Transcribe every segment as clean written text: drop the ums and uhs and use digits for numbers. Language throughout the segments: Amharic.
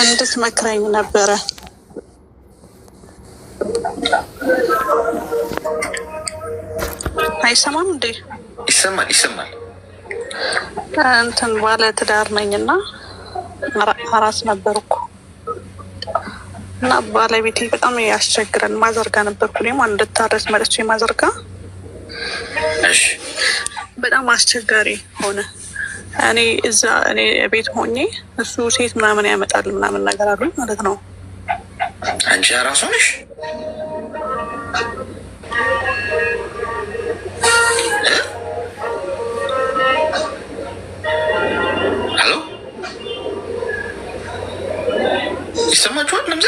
እንድትመክረኝ ነበረ። አይሰማም እንዴ? ይሰማል ይሰማል። እንትን ባለ ትዳር ነኝና አራስ ነበርኩ እና ባለቤቴ በጣም ያስቸግረን። ማዘርጋ ነበርኩ እኔም እንድታረስ መለች ማዘርጋ። እሺ በጣም አስቸጋሪ ሆነ። እኔ ቤት ሆኜ እሱ ሴት ምናምን ያመጣል ምናምን ነገር አሉኝ ማለት ነው። አንቺ አራሷ ነሽ? ሄሎ ይሰማችኋል? ለምዘ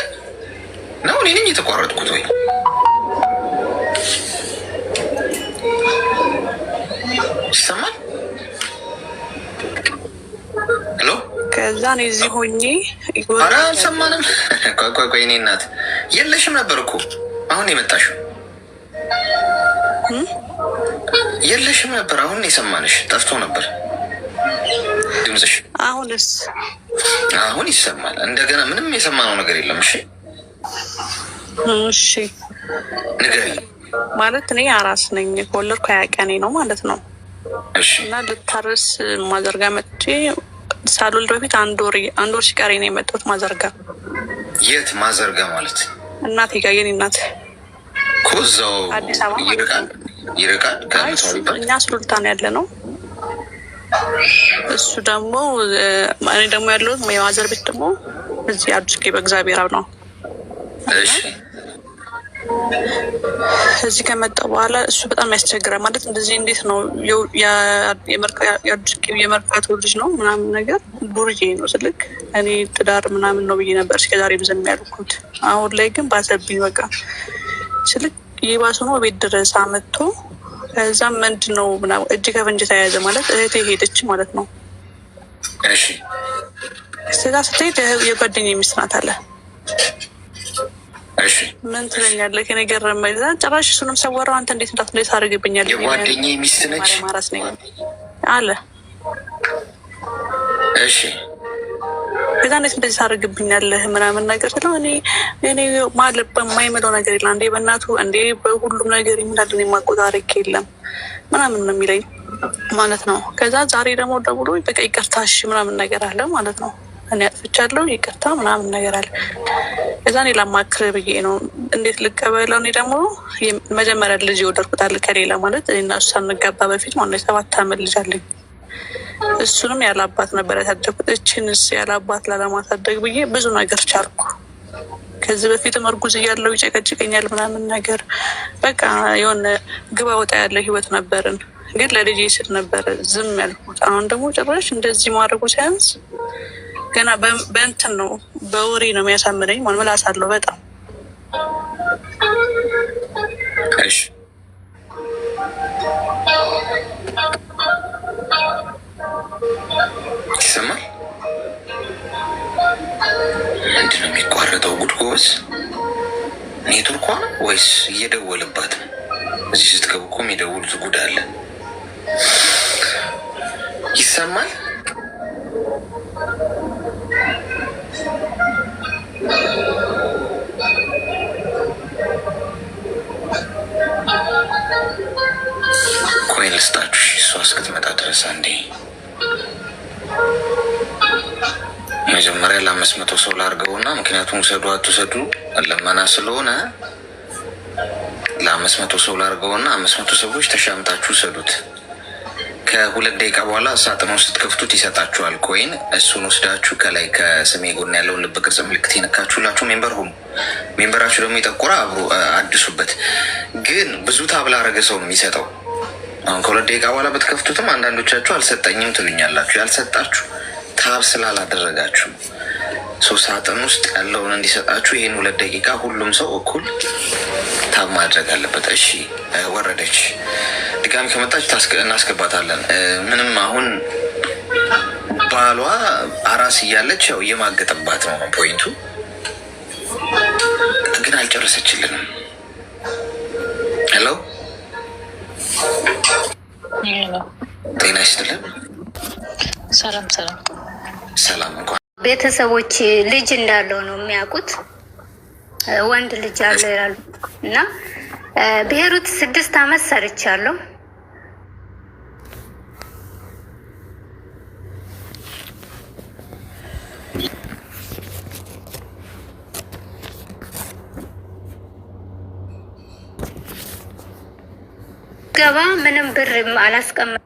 ነው እኔ ነኝ የተቋረጥኩት ወይ? ይሰማል? ሄሎ ከዛ እኔ እዚህ ሆኜ ኧረ አልሰማንም። ቆይ እኔ እናት የለሽም ነበር እኮ አሁን የመጣሽው የለሽም ነበር። አሁን የሰማንሽ ጠፍቶ ነበር ድምፅሽ። አሁንስ? አሁን ይሰማል። እንደገና ምንም የሰማነው ነገር የለም። እሺ እሺ ንገሪኝ። ማለት እኔ አራስ ነኝ። ከወለድኩ 20 ቀኔ ነው ማለት ነው። እሺ እና ልታርስ ማዘርጋ መጥቼ ሳልወልድ በፊት አንድ ወር ሲቀረኝ ነው የመጣሁት ማዘርጋ። የት ማዘርጋ ማለት? እናቴ ጋር የኔ እናት እኮ እዛው አዲስ አበባ ይርቃል። እኛ ሱሉልታ ነው ያለ ነው። እሱ ደግሞ እኔ ደግሞ ያለሁት የማዘር ቤት ደግሞ እዚህ አዲስ በእግዚአብሔር ነው። እሺ እዚህ ከመጣ በኋላ እሱ በጣም ያስቸግራል። ማለት እንደዚህ እንዴት ነው የመርካቶ ልጅ ነው ምናምን ነገር ዱርዬ ነው ስልክ እኔ ትዳር ምናምን ነው ብዬ ነበር እስከዛሬ ብዘም ያልኩት። አሁን ላይ ግን ባሰብኝ በቃ ስልክ ይባሱ ነው ቤት ድረስ አመጥቶ ከዛም ምንድን ነው ምናምን እጅ ከፍንጅ ተያያዘ። ማለት እህቴ ሄደች ማለት ነው። እሺ ስጋ ስትሄድ የጓደኛዬ ሚስት ናት አለ። እሺ ምን ትለኛለህ? ከኔ ገረመኝ። ጭራሽ እሱንም ሰወራው። አንተ እንዴት ታደርግብኛለህ? የጓደኛዬ ሚስት ነች ማራስ ነኝ አለ። እሺ ከዛ እንዴት እንደዚህ ታደርግብኛለህ ምናምን ነገር ስለው እኔ ማለት በማይመለው ነገር የለም እንዴ በእናቱ እንዴ በሁሉም ነገር ይምላልን የማቆጣረቅ የለም ምናምን ነው የሚለኝ ማለት ነው። ከዛ ዛሬ ደግሞ ደውሎ በቃ ይቅርታ እሺ ምናምን ነገር አለ ማለት ነው። እኔ አጥፍቻለሁ ይቅርታ ምናምን ነገር አለ። ከዛ እኔ ላማክር ብዬ ነው እንዴት ልቀበለው። እኔ ደግሞ መጀመሪያ ልጅ ይወደድኩታል ከሌላ ማለት እና እሱ ሳንጋባ በፊት ማለት 7 ዓመት ልጅ አለኝ። እሱንም ያላባት ነበር ያሳደግኩት። እችንስ ያላባት ላለማሳደግ ብዬ ብዙ ነገር ቻልኩ። ከዚህ በፊትም እርጉዝ እያለው ይጨቀጭቀኛል ምናምን ነገር በቃ የሆነ ግባ ወጣ ያለ ህይወት ነበርን። ግን ለልጄ ስል ነበረ ዝም ያልኩት። አሁን ደግሞ ጭራሽ እንደዚህ ማድረጉ ሳያንስ ገና በእንትን ነው በወሬ ነው የሚያሳምነኝ። ምላስ አለው በጣም እሺ ይሰማል? ምንድን ነው የሚቋረጠው? ጉድ ጎበዝ። ኔትወርኳ ነው ወይስ እየደወለባት ነው? እዚህ ስትገቡ እኮ የሚደውሉት ጉድ አለ። ይሰማል? ኮይን ልስጣችሁ እሷ እስክትመጣ ድረስ አንዴ። መጀመሪያ ለ500 ሰው ላድርገውና ምክንያቱም ውሰዱ አትውሰዱ ለመና ስለሆነ ለ500 ሰው ላድርገውና 500 ሰዎች ተሻምታችሁ ውሰዱት። ከ2 ደቂቃ በኋላ ሳጥን ውስጥ ስትከፍቱት ይሰጣችኋል ኮይን። እሱን ወስዳችሁ ከላይ ከስሜ ጎን ያለውን ልብ ቅርጽ ምልክት ይነካችሁላችሁ ሜምበር ሁኑ። ሜምበራችሁ ደግሞ የጠቆረ አብሮ አድሱበት። ግን ብዙ ታብላ አረገ ሰው ነው የሚሰጠው። አሁን ከ2 ደቂቃ በኋላ ብትከፍቱትም አንዳንዶቻችሁ አልሰጠኝም ትሉኛላችሁ። ያልሰጣችሁ ታብ ስላላደረጋችሁ ሳጥን ውስጥ ያለውን እንዲሰጣችሁ ይህን 2 ደቂቃ ሁሉም ሰው እኩል ታብ ማድረግ አለበት። እሺ ወረደች። ድጋሚ ከመጣች እናስገባታለን። ምንም አሁን ባሏ አራስ እያለች ያው እየማገጠባት ነው ፖይንቱ። ግን አልጨረሰችልንም። ሄሎ ጤና ይስጥልን። ሰላም ሰላም ሰላም እንኳን ቤተሰቦች ልጅ እንዳለው ነው የሚያውቁት። ወንድ ልጅ አለው ይላሉ እና ብሄሩት 6 አመት ሰርቻለሁ። ገባ ምንም ብር አላስቀመጥም።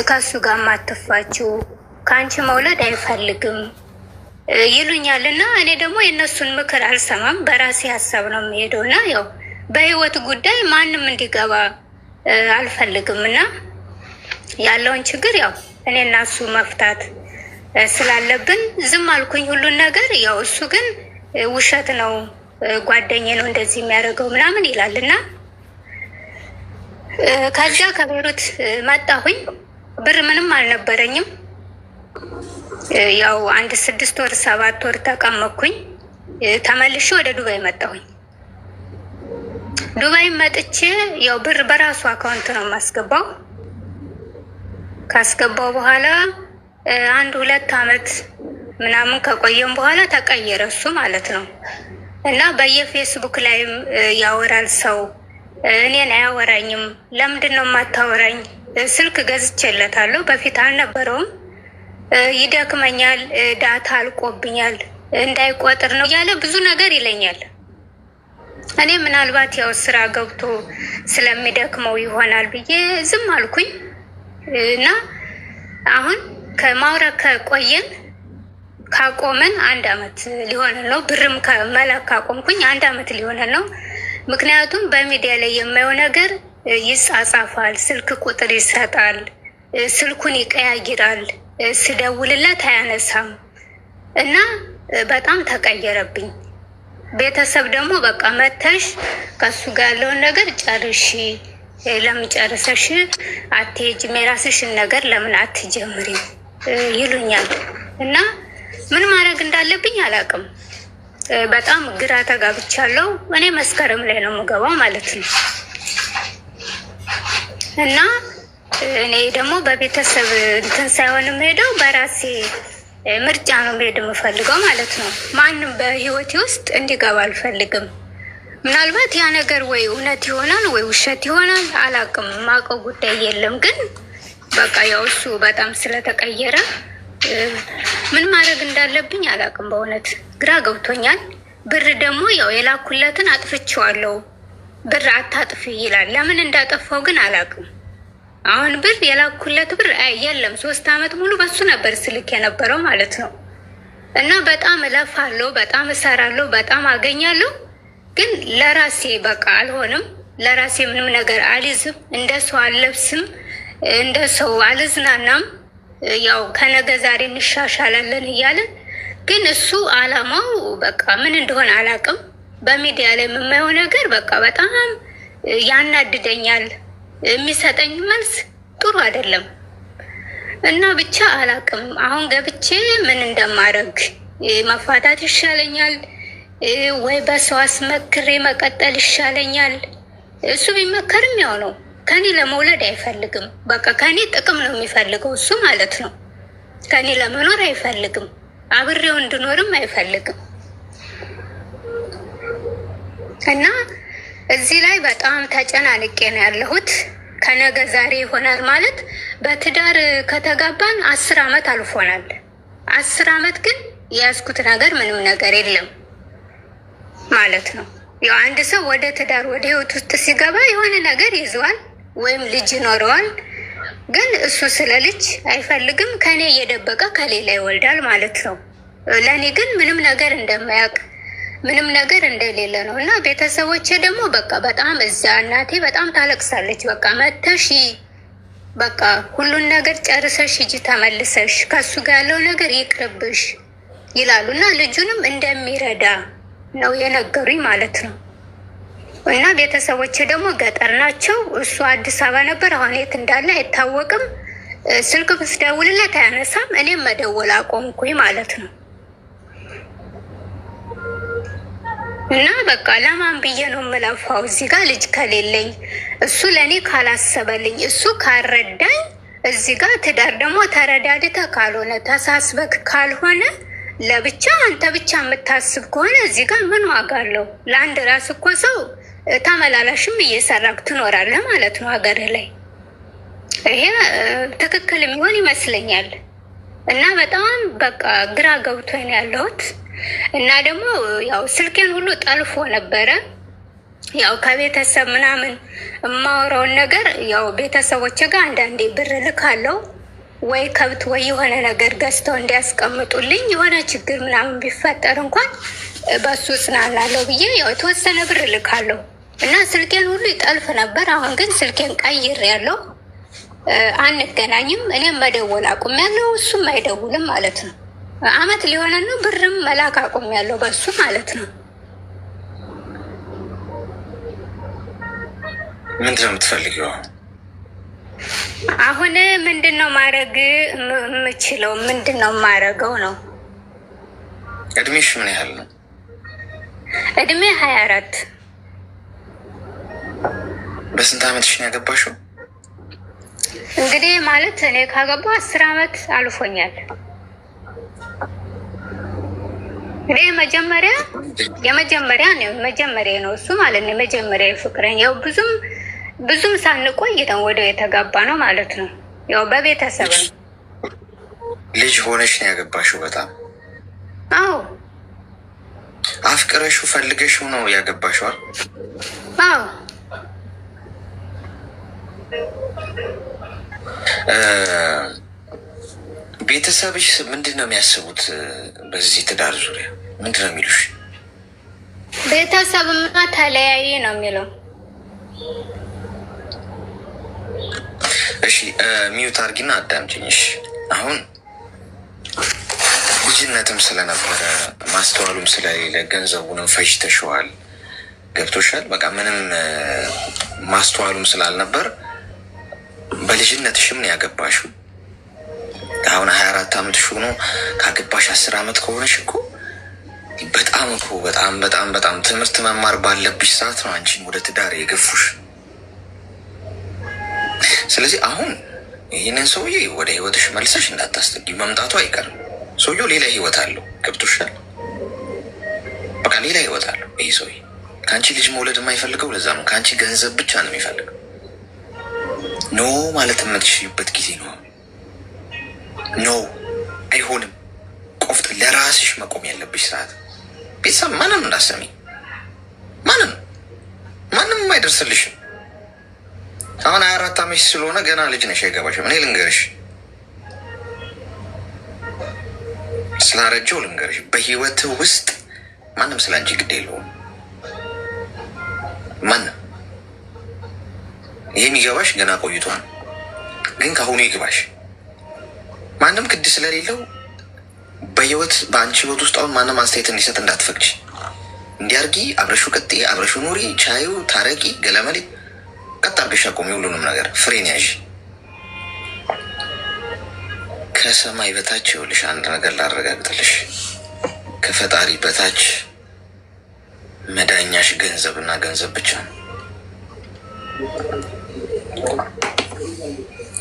ከሱ ጋር ማትፋችሁ ከአንቺ መውለድ አይፈልግም ይሉኛል እና እኔ ደግሞ የእነሱን ምክር አልሰማም። በራሴ ሀሳብ ነው የሚሄደው እና ያው በህይወት ጉዳይ ማንም እንዲገባ አልፈልግም እና ያለውን ችግር ያው እኔ እና እሱ መፍታት ስላለብን ዝም አልኩኝ ሁሉን ነገር። ያው እሱ ግን ውሸት ነው ጓደኛዬ ነው እንደዚህ የሚያደርገው ምናምን ይላል እና ከዚያ ከቤሩት መጣሁኝ። ብር ምንም አልነበረኝም። ያው አንድ 6 ወር 7 ወር ተቀመጥኩኝ። ተመልሼ ወደ ዱባይ መጣሁኝ። ዱባይ መጥቼ ያው ብር በራሱ አካውንት ነው የማስገባው። ካስገባው በኋላ 1-2 አመት ምናምን ከቆየም በኋላ ተቀየረ እሱ ማለት ነው እና በየፌስቡክ ላይም ያወራል ሰው። እኔን አያወራኝም። ለምንድን ነው የማታወራኝ? ስልክ ገዝቼለታለሁ። በፊት አልነበረውም። ይደክመኛል፣ ዳታ አልቆብኛል፣ እንዳይቆጥር ነው እያለ ብዙ ነገር ይለኛል። እኔ ምናልባት ያው ስራ ገብቶ ስለሚደክመው ይሆናል ብዬ ዝም አልኩኝ እና አሁን ከማውራት ከቆየን ካቆመን 1 አመት ሊሆነን ነው። ብርም ከመላክ ካቆምኩኝ 1 አመት ሊሆነን ነው። ምክንያቱም በሚዲያ ላይ የማየው ነገር ይጻጻፋል፣ ስልክ ቁጥር ይሰጣል፣ ስልኩን ይቀያይራል፣ ስደውልለት አያነሳም እና በጣም ተቀየረብኝ። ቤተሰብ ደግሞ በቃ መተሽ ከሱ ጋር ያለውን ነገር ጨርሺ፣ ለምን ጨርሰሽ አትሄጂም? የራስሽን ነገር ለምን አትጀምሪም? ይሉኛል እና ምን ማድረግ እንዳለብኝ አላውቅም። በጣም ግራ ተጋብቻለሁ። እኔ መስከረም ላይ ነው የምገባው ማለት ነው እና እኔ ደግሞ በቤተሰብ እንትን ሳይሆን የምሄደው በራሴ ምርጫ ነው መሄድ የምፈልገው ማለት ነው። ማንም በህይወቴ ውስጥ እንዲገባ አልፈልግም። ምናልባት ያ ነገር ወይ እውነት ይሆናል ወይ ውሸት ይሆናል አላውቅም። ማውቀው ጉዳይ የለም። ግን በቃ ያው እሱ በጣም ስለተቀየረ ምን ማድረግ እንዳለብኝ አላውቅም። በእውነት ግራ ገብቶኛል። ብር ደግሞ ያው የላኩለትን አጥፍቼዋለሁ። ብር አታጥፊ ይላል። ለምን እንዳጠፋው ግን አላውቅም። አሁን ብር የላኩለት ብር የለም። 3 አመት ሙሉ በሱ ነበር ስልክ የነበረው ማለት ነው እና በጣም እለፋለሁ፣ በጣም እሰራለሁ፣ በጣም አገኛለሁ። ግን ለራሴ በቃ አልሆንም። ለራሴ ምንም ነገር አልይዝም። እንደ ሰው አልለብስም፣ እንደ ሰው አልዝናናም። ያው ከነገ ዛሬ እንሻሻላለን እያለን ግን እሱ አላማው በቃ ምን እንደሆነ አላውቅም። በሚዲያ ላይ የማየው ነገር በቃ በጣም ያናድደኛል። የሚሰጠኝ መልስ ጥሩ አይደለም እና ብቻ አላውቅም። አሁን ገብቼ ምን እንደማደርግ መፋታት ይሻለኛል ወይ በሰው አስመክሬ መቀጠል ይሻለኛል። እሱ ቢመከርም ያው ነው። ከኔ ለመውለድ አይፈልግም። በቃ ከኔ ጥቅም ነው የሚፈልገው እሱ ማለት ነው። ከኔ ለመኖር አይፈልግም። አብሬው እንድኖርም አይፈልግም እና እዚህ ላይ በጣም ተጨናንቄ ነው ያለሁት። ከነገ ዛሬ ይሆናል ማለት በትዳር ከተጋባን 10 አመት አልፎናል። 10 አመት ግን የያዝኩት ነገር ምንም ነገር የለም ማለት ነው። ያው አንድ ሰው ወደ ትዳር ወደ ህይወት ውስጥ ሲገባ የሆነ ነገር ይዘዋል ወይም ልጅ ይኖረዋል። ግን እሱ ስለ ልጅ አይፈልግም። ከኔ እየደበቀ ከሌላ ይወልዳል ማለት ነው። ለእኔ ግን ምንም ነገር እንደማያውቅ ምንም ነገር እንደሌለ ነው እና ቤተሰቦቼ ደግሞ በቃ በጣም እዛ እናቴ በጣም ታለቅሳለች። በቃ መተሽ በቃ ሁሉን ነገር ጨርሰሽ ሂጂ ተመልሰሽ ከሱ ጋር ያለው ነገር ይቅርብሽ ይላሉ እና ልጁንም እንደሚረዳ ነው የነገሩኝ ማለት ነው። እና ቤተሰቦቼ ደግሞ ገጠር ናቸው። እሱ አዲስ አበባ ነበር። አሁን የት እንዳለ አይታወቅም። ስልክ ብስደውልለት አያነሳም። እኔም መደወል አቆምኩኝ ማለት ነው። እና በቃ ለማን ብዬ ነው የምለፋው? እዚህ ጋር ልጅ ከሌለኝ እሱ ለእኔ ካላሰበልኝ እሱ ካልረዳኝ እዚህ ጋር ትዳር ደግሞ ተረዳድተህ ካልሆነ ተሳስበክ ካልሆነ ለብቻ አንተ ብቻ የምታስብ ከሆነ እዚህ ጋር ምን ዋጋ አለው? ለአንድ ራስ እኮ ሰው ተመላላሽም እየሰራክ ትኖራለህ ማለት ነው ሀገርህ ላይ። ይሄ ትክክል የሚሆን ይመስለኛል። እና በጣም በቃ ግራ ገብቶኝ ነው ያለሁት። እና ደግሞ ያው ስልኬን ሁሉ ጠልፎ ነበረ። ያው ከቤተሰብ ምናምን የማወራውን ነገር ያው ቤተሰቦች ጋር አንዳንዴ ብር ልካለው ወይ ከብት ወይ የሆነ ነገር ገዝተው እንዲያስቀምጡልኝ የሆነ ችግር ምናምን ቢፈጠር እንኳን በሱ ጽናናለሁ ብዬ ያው የተወሰነ ብር ልካለሁ። እና ስልኬን ሁሉ ይጠልፍ ነበር። አሁን ግን ስልኬን ቀይር ያለው አንገናኝም። እኔም መደወል አቁም ያለው እሱም አይደውልም ማለት ነው። አመት ሊሆነ ነው። ብርም መላክ አቁም ያለው በሱ ማለት ነው። ምንድን ነው የምትፈልጊው? አሁን ምንድን ነው ማድረግ የምችለው? ምንድን ነው ማድረገው ነው? እድሜሽ ምን ያህል ነው? እድሜ 24። በስንት አመትሽ ነው ያገባሽው? እንግዲህ ማለት እኔ ካገባሁ 10 አመት አልፎኛል። የመጀመሪያ ነው እሱ ማለት ነው። መጀመሪያ ፍቅረኛ ያው ብዙም ሳንቆይ ነው ወደ የተጋባ ነው ማለት ነው። ያው በቤተሰብ ነው። ልጅ ሆነሽ ነው ያገባሽው? በጣም አዎ። አፍቅረሽው ፈልገሽው ነው ያገባሽው? አዎ። ቤተሰብሽ ምንድን ነው የሚያስቡት በዚህ ትዳር ዙሪያ? ምንድን ነው የሚሉሽ? ቤተሰብማ ተለያየ ነው የሚለው። እሺ ሚዩት አድርጊና አዳምጪኝ። አሁን ልጅነትም ስለነበረ ማስተዋሉም ስለሌለ ገንዘቡንም ፈጅተሽዋል። ገብቶሻል? በቃ ምንም ማስተዋሉም ስላልነበር በልጅነትሽም ነው ያገባሽው። አሁን 24 አመትሽ ሆኖ ካገባሽ 10 አመት ከሆነሽ እኮ በጣም ትምህርት መማር ባለብሽ ሰዓት ነው አንቺን ወደ ትዳር የገፉሽ። ስለዚህ አሁን ይህንን ሰውዬ ወደ ህይወትሽ መልሰሽ እንዳታስጠጊ። መምጣቱ አይቀርም። ሰውዬው ሌላ ህይወት አለው። ገብቶሻል? በቃ ሌላ ህይወት አለው ይህ ሰውዬ። ከአንቺ ልጅ መውለድ የማይፈልገው ለዛ ነው። ከአንቺ ገንዘብ ብቻ ነው የሚፈልገው። ኖ ማለት የምትሽበት ጊዜ ነው። ኖ አይሆንም። ቆፍጥ ለራስሽ መቆም ያለብሽ ሰዓት። ቤተሰብ ማንም እንዳሰሚ ማንም አይደርስልሽም። አሁን 24 አመት ስለሆነ ገና ልጅ ነሽ፣ አይገባሽም። እኔ ልንገርሽ፣ ስላረጀው ልንገርሽ፣ በህይወት ውስጥ ማንም ስለ አንቺ ግድ የለውም። ማንም ይሄ የሚገባሽ ገና ቆይቷል፣ ግን ከአሁኑ ይግባሽ። ማንም ግድ ስለሌለው በአንቺ ህይወት ውስጥ አሁን ማንም አስተያየት እንዲሰጥ እንዳትፈቅጂ። እንዲያርጊ፣ አብረሹ ቀጤ፣ አብረሹ ኑሪ፣ ቻዩ፣ ታረቂ፣ ገለመሌ ቀጥ አርገሽ አቆሚ። ሁሉንም ነገር ፍሬን ያዥ። ከሰማይ በታች ይኸውልሽ አንድ ነገር ላረጋግጥልሽ፣ ከፈጣሪ በታች መዳኛሽ ገንዘብ እና ገንዘብ ብቻ ነው።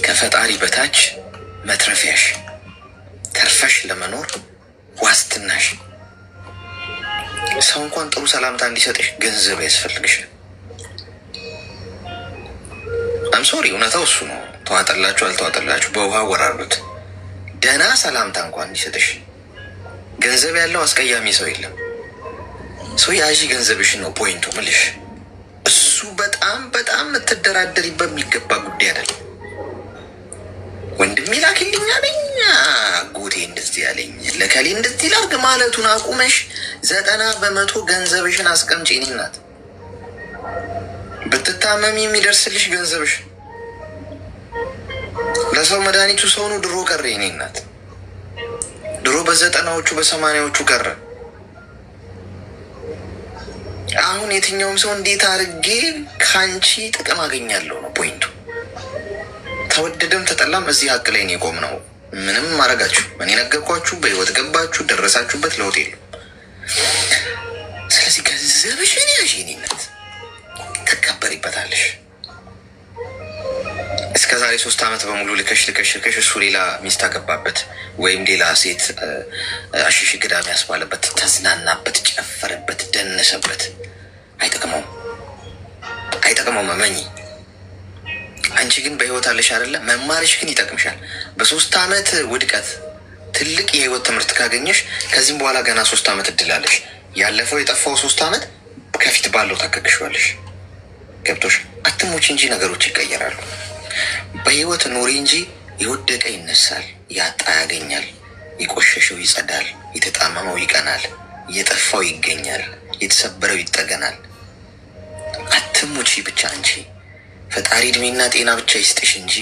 ከፈጣሪ በታች መትረፊያሽ፣ ተርፈሽ ለመኖር ዋስትናሽ። ሰው እንኳን ጥሩ ሰላምታ እንዲሰጥሽ ገንዘብ ያስፈልግሻል። ሶሪ እውነታው እሱ ነው። ተዋጠላችሁ አልተዋጠላችሁ በውሃ ወራሩት። ደህና ሰላምታ እንኳን እንዲሰጥሽ ገንዘብ ያለው አስቀያሚ ሰው የለም። ሰው ያዢ ገንዘብሽን ነው ፖይንቱ ምልሽ። እሱ በጣም የምትደራደሪበት የሚገባ ጉዳይ አይደለም። ወንድሜ ላክልኝ አለኝ፣ አጎቴ እንደዚህ ያለኝ፣ ለከሌ እንደዚህ ላርግ ማለቱን አቁመሽ 90% ገንዘብሽን አስቀምጪ። እኔ ናት ብትታመሚ የሚደርስልሽ ገንዘብሽ። ለሰው መድኃኒቱ ሰው ነው። ድሮ ቀረ። የኔ እናት ድሮ በ90ዎቹ በ80ዎቹ ቀረ። አሁን የትኛውም ሰው እንዴት አድርጌ ከአንቺ ጥቅም አገኛለሁ ነው ፖይንቱ። ተወደደም ተጠላም እዚህ ሀቅ ላይ ነው የቆም ነው። ምንም ማድረጋችሁ እኔ ነገርኳችሁ፣ በህይወት ገባችሁ፣ ደረሳችሁበት፣ ለውጥ የለም። ስለዚህ ገንዘብሽን ያዥ የኔነት ትከበሪበታለሽ። እስከ ዛሬ 3 ዓመት በሙሉ ልከሽ እሱ ሌላ ሚስት አገባበት ወይም ሌላ ሴት አሽሽ ግዳም ያስባለበት፣ ተዝናናበት፣ ጨፈረበት፣ ደነሰበት። አይጠቅመውም መመኝ። አንቺ ግን በህይወት አለሽ አይደለ? መማርሽ ግን ይጠቅምሻል። በ3 ዓመት ውድቀት ትልቅ የህይወት ትምህርት ካገኘሽ ከዚህም በኋላ ገና 3 ዓመት እድላለሽ። ያለፈው የጠፋው 3 ዓመት ከፊት ባለው ታከክሽዋለሽ። ገብቶሽ? አትሞች እንጂ ነገሮች ይቀየራሉ። በህይወት ኑሪ እንጂ የወደቀ ይነሳል፣ ያጣ ያገኛል፣ የቆሸሸው ይጸዳል፣ የተጣመመው ይቀናል፣ የጠፋው ይገኛል፣ የተሰበረው ይጠገናል። አትሙቺ ብቻ አንቺ። ፈጣሪ እድሜና ጤና ብቻ ይስጥሽ እንጂ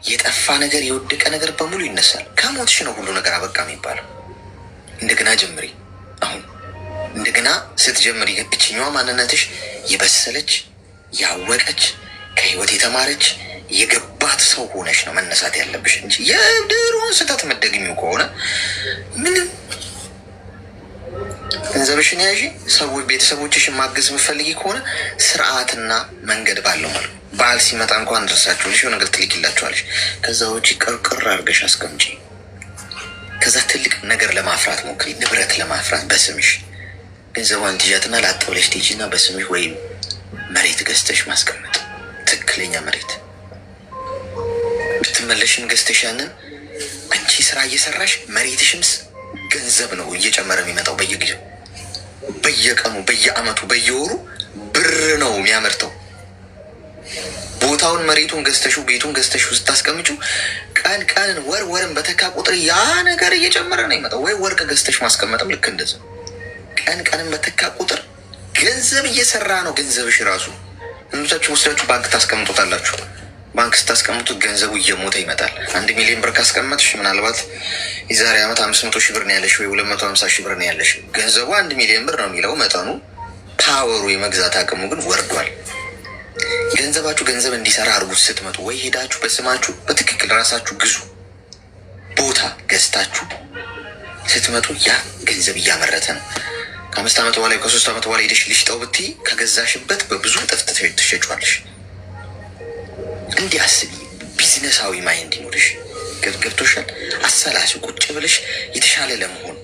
የጠፋ ነገር የወደቀ ነገር በሙሉ ይነሳል። ከሞትሽ ነው ሁሉ ነገር አበቃ የሚባለው። እንደገና ጀምሪ። አሁን እንደገና ስትጀምሪ እችኛዋ ማንነትሽ የበሰለች ያወቀች ከህይወት የተማረች የገባት ሰው ሆነሽ ነው መነሳት ያለብሽ እንጂ የድሮውን ስህተት መደግሚው ከሆነ ምንም። ገንዘብሽን ያዢ። ሰዎች ቤተሰቦችሽን ማገዝ የምትፈልጊ ከሆነ ስርዓትና መንገድ ባለው ማለት በዓል ሲመጣ እንኳን ደርሳችሁልሽ የሆነ ነገር ትልኪላችኋለሽ። ከዛ ውጪ ቅርቅር አድርገሽ አስቀምጪ። ከዛ ትልቅ ነገር ለማፍራት ሞክሪ፣ ንብረት ለማፍራት በስምሽ ገንዘቧን ትይዣትና ላጥ ብለሽ ትይጂና በስምሽ ወይም መሬት ገዝተሽ ማስቀመጥ፣ ትክክለኛ መሬት ብትመለሽን ገዝተሽ ያንን አንቺ ስራ እየሰራሽ መሬትሽም ገንዘብ ነው እየጨመረ የሚመጣው በየጊዜው፣ በየቀኑ፣ በየአመቱ፣ በየወሩ ብር ነው የሚያመርተው። ቦታውን መሬቱን ገዝተሹ ቤቱን ገዝተሹ ስታስቀምጩ ቀን ወርን በተካ ቁጥር ያ ነገር እየጨመረ ነው ይመጣው። ወይ ወርቅ ገዝተሽ ማስቀመጥም ልክ እንደዛ ቀንን በተካ ቁጥር ገንዘብ እየሰራ ነው። ገንዘብሽ ራሱ እንዶቻችሁ ወስዳችሁ ባንክ ታስቀምጡታላችሁ። ባንክ ስታስቀምጡት ገንዘቡ እየሞተ ይመጣል። 1 ሚሊዮን ብር ካስቀመጥሽ ምናልባት የዛሬ ዓመት 500 ሺህ ብር ነው ያለሽ ወይ 250 ሺህ ብር ነው ያለሽ። ገንዘቡ 1 ሚሊዮን ብር ነው የሚለው መጠኑ፣ ፓወሩ የመግዛት አቅሙ ግን ወርዷል። ገንዘባችሁ ገንዘብ እንዲሰራ አድርጉት። ስትመጡ ወይ ሄዳችሁ በስማችሁ በትክክል ራሳችሁ ግዙ። ቦታ ገዝታችሁ ስትመጡ ያ ገንዘብ እያመረተ ነው። ከ5 ዓመት በኋላ ከ3 ዓመት በኋላ ሄደሽ ልሽጠው ብትይ ከገዛሽበት በብዙ እጥፍ ትሸጫለሽ። እንዲህ አስቢ። ቢዝነሳዊ ማይንድ ይኖርሽ። ገብቶሻል? አሰላሽ ቁጭ ብለሽ የተሻለ ለመሆን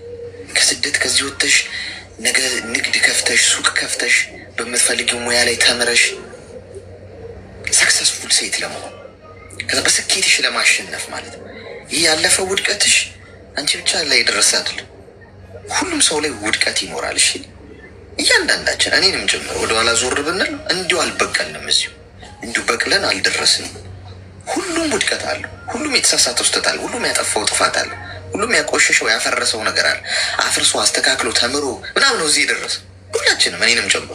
ከስደት ከዚህ ወጥተሽ ነገ ንግድ ከፍተሽ ሱቅ ከፍተሽ በምትፈልጊው ሙያ ላይ ተምረሽ ሰክሰስፉል ሴት ለመሆን ከዛ በስኬትሽ ለማሸነፍ ማለት ነው። ይህ ያለፈው ውድቀትሽ አንቺ ብቻ ላይ የደረሰ አይደለም። ሁሉም ሰው ላይ ውድቀት ይኖራል። እሺ፣ እያንዳንዳችን እኔንም ጭምር ወደኋላ ዞር ብንል እንዲሁ አልበቀልንም። እዚሁ እንዲሁ በቅለን አልደረስንም። ሁሉም ውድቀት አለው። ሁሉም የተሳሳተው ስህተት አለ። ሁሉም ያጠፋው ጥፋት አለ። ሁሉም ያቆሸሸው ያፈረሰው ነገር አለ። አፍርሶ አስተካክሎ ተምሮ ምናምን ነው እዚህ የደረሰ ሁላችንም፣ እኔንም ጨምሮ።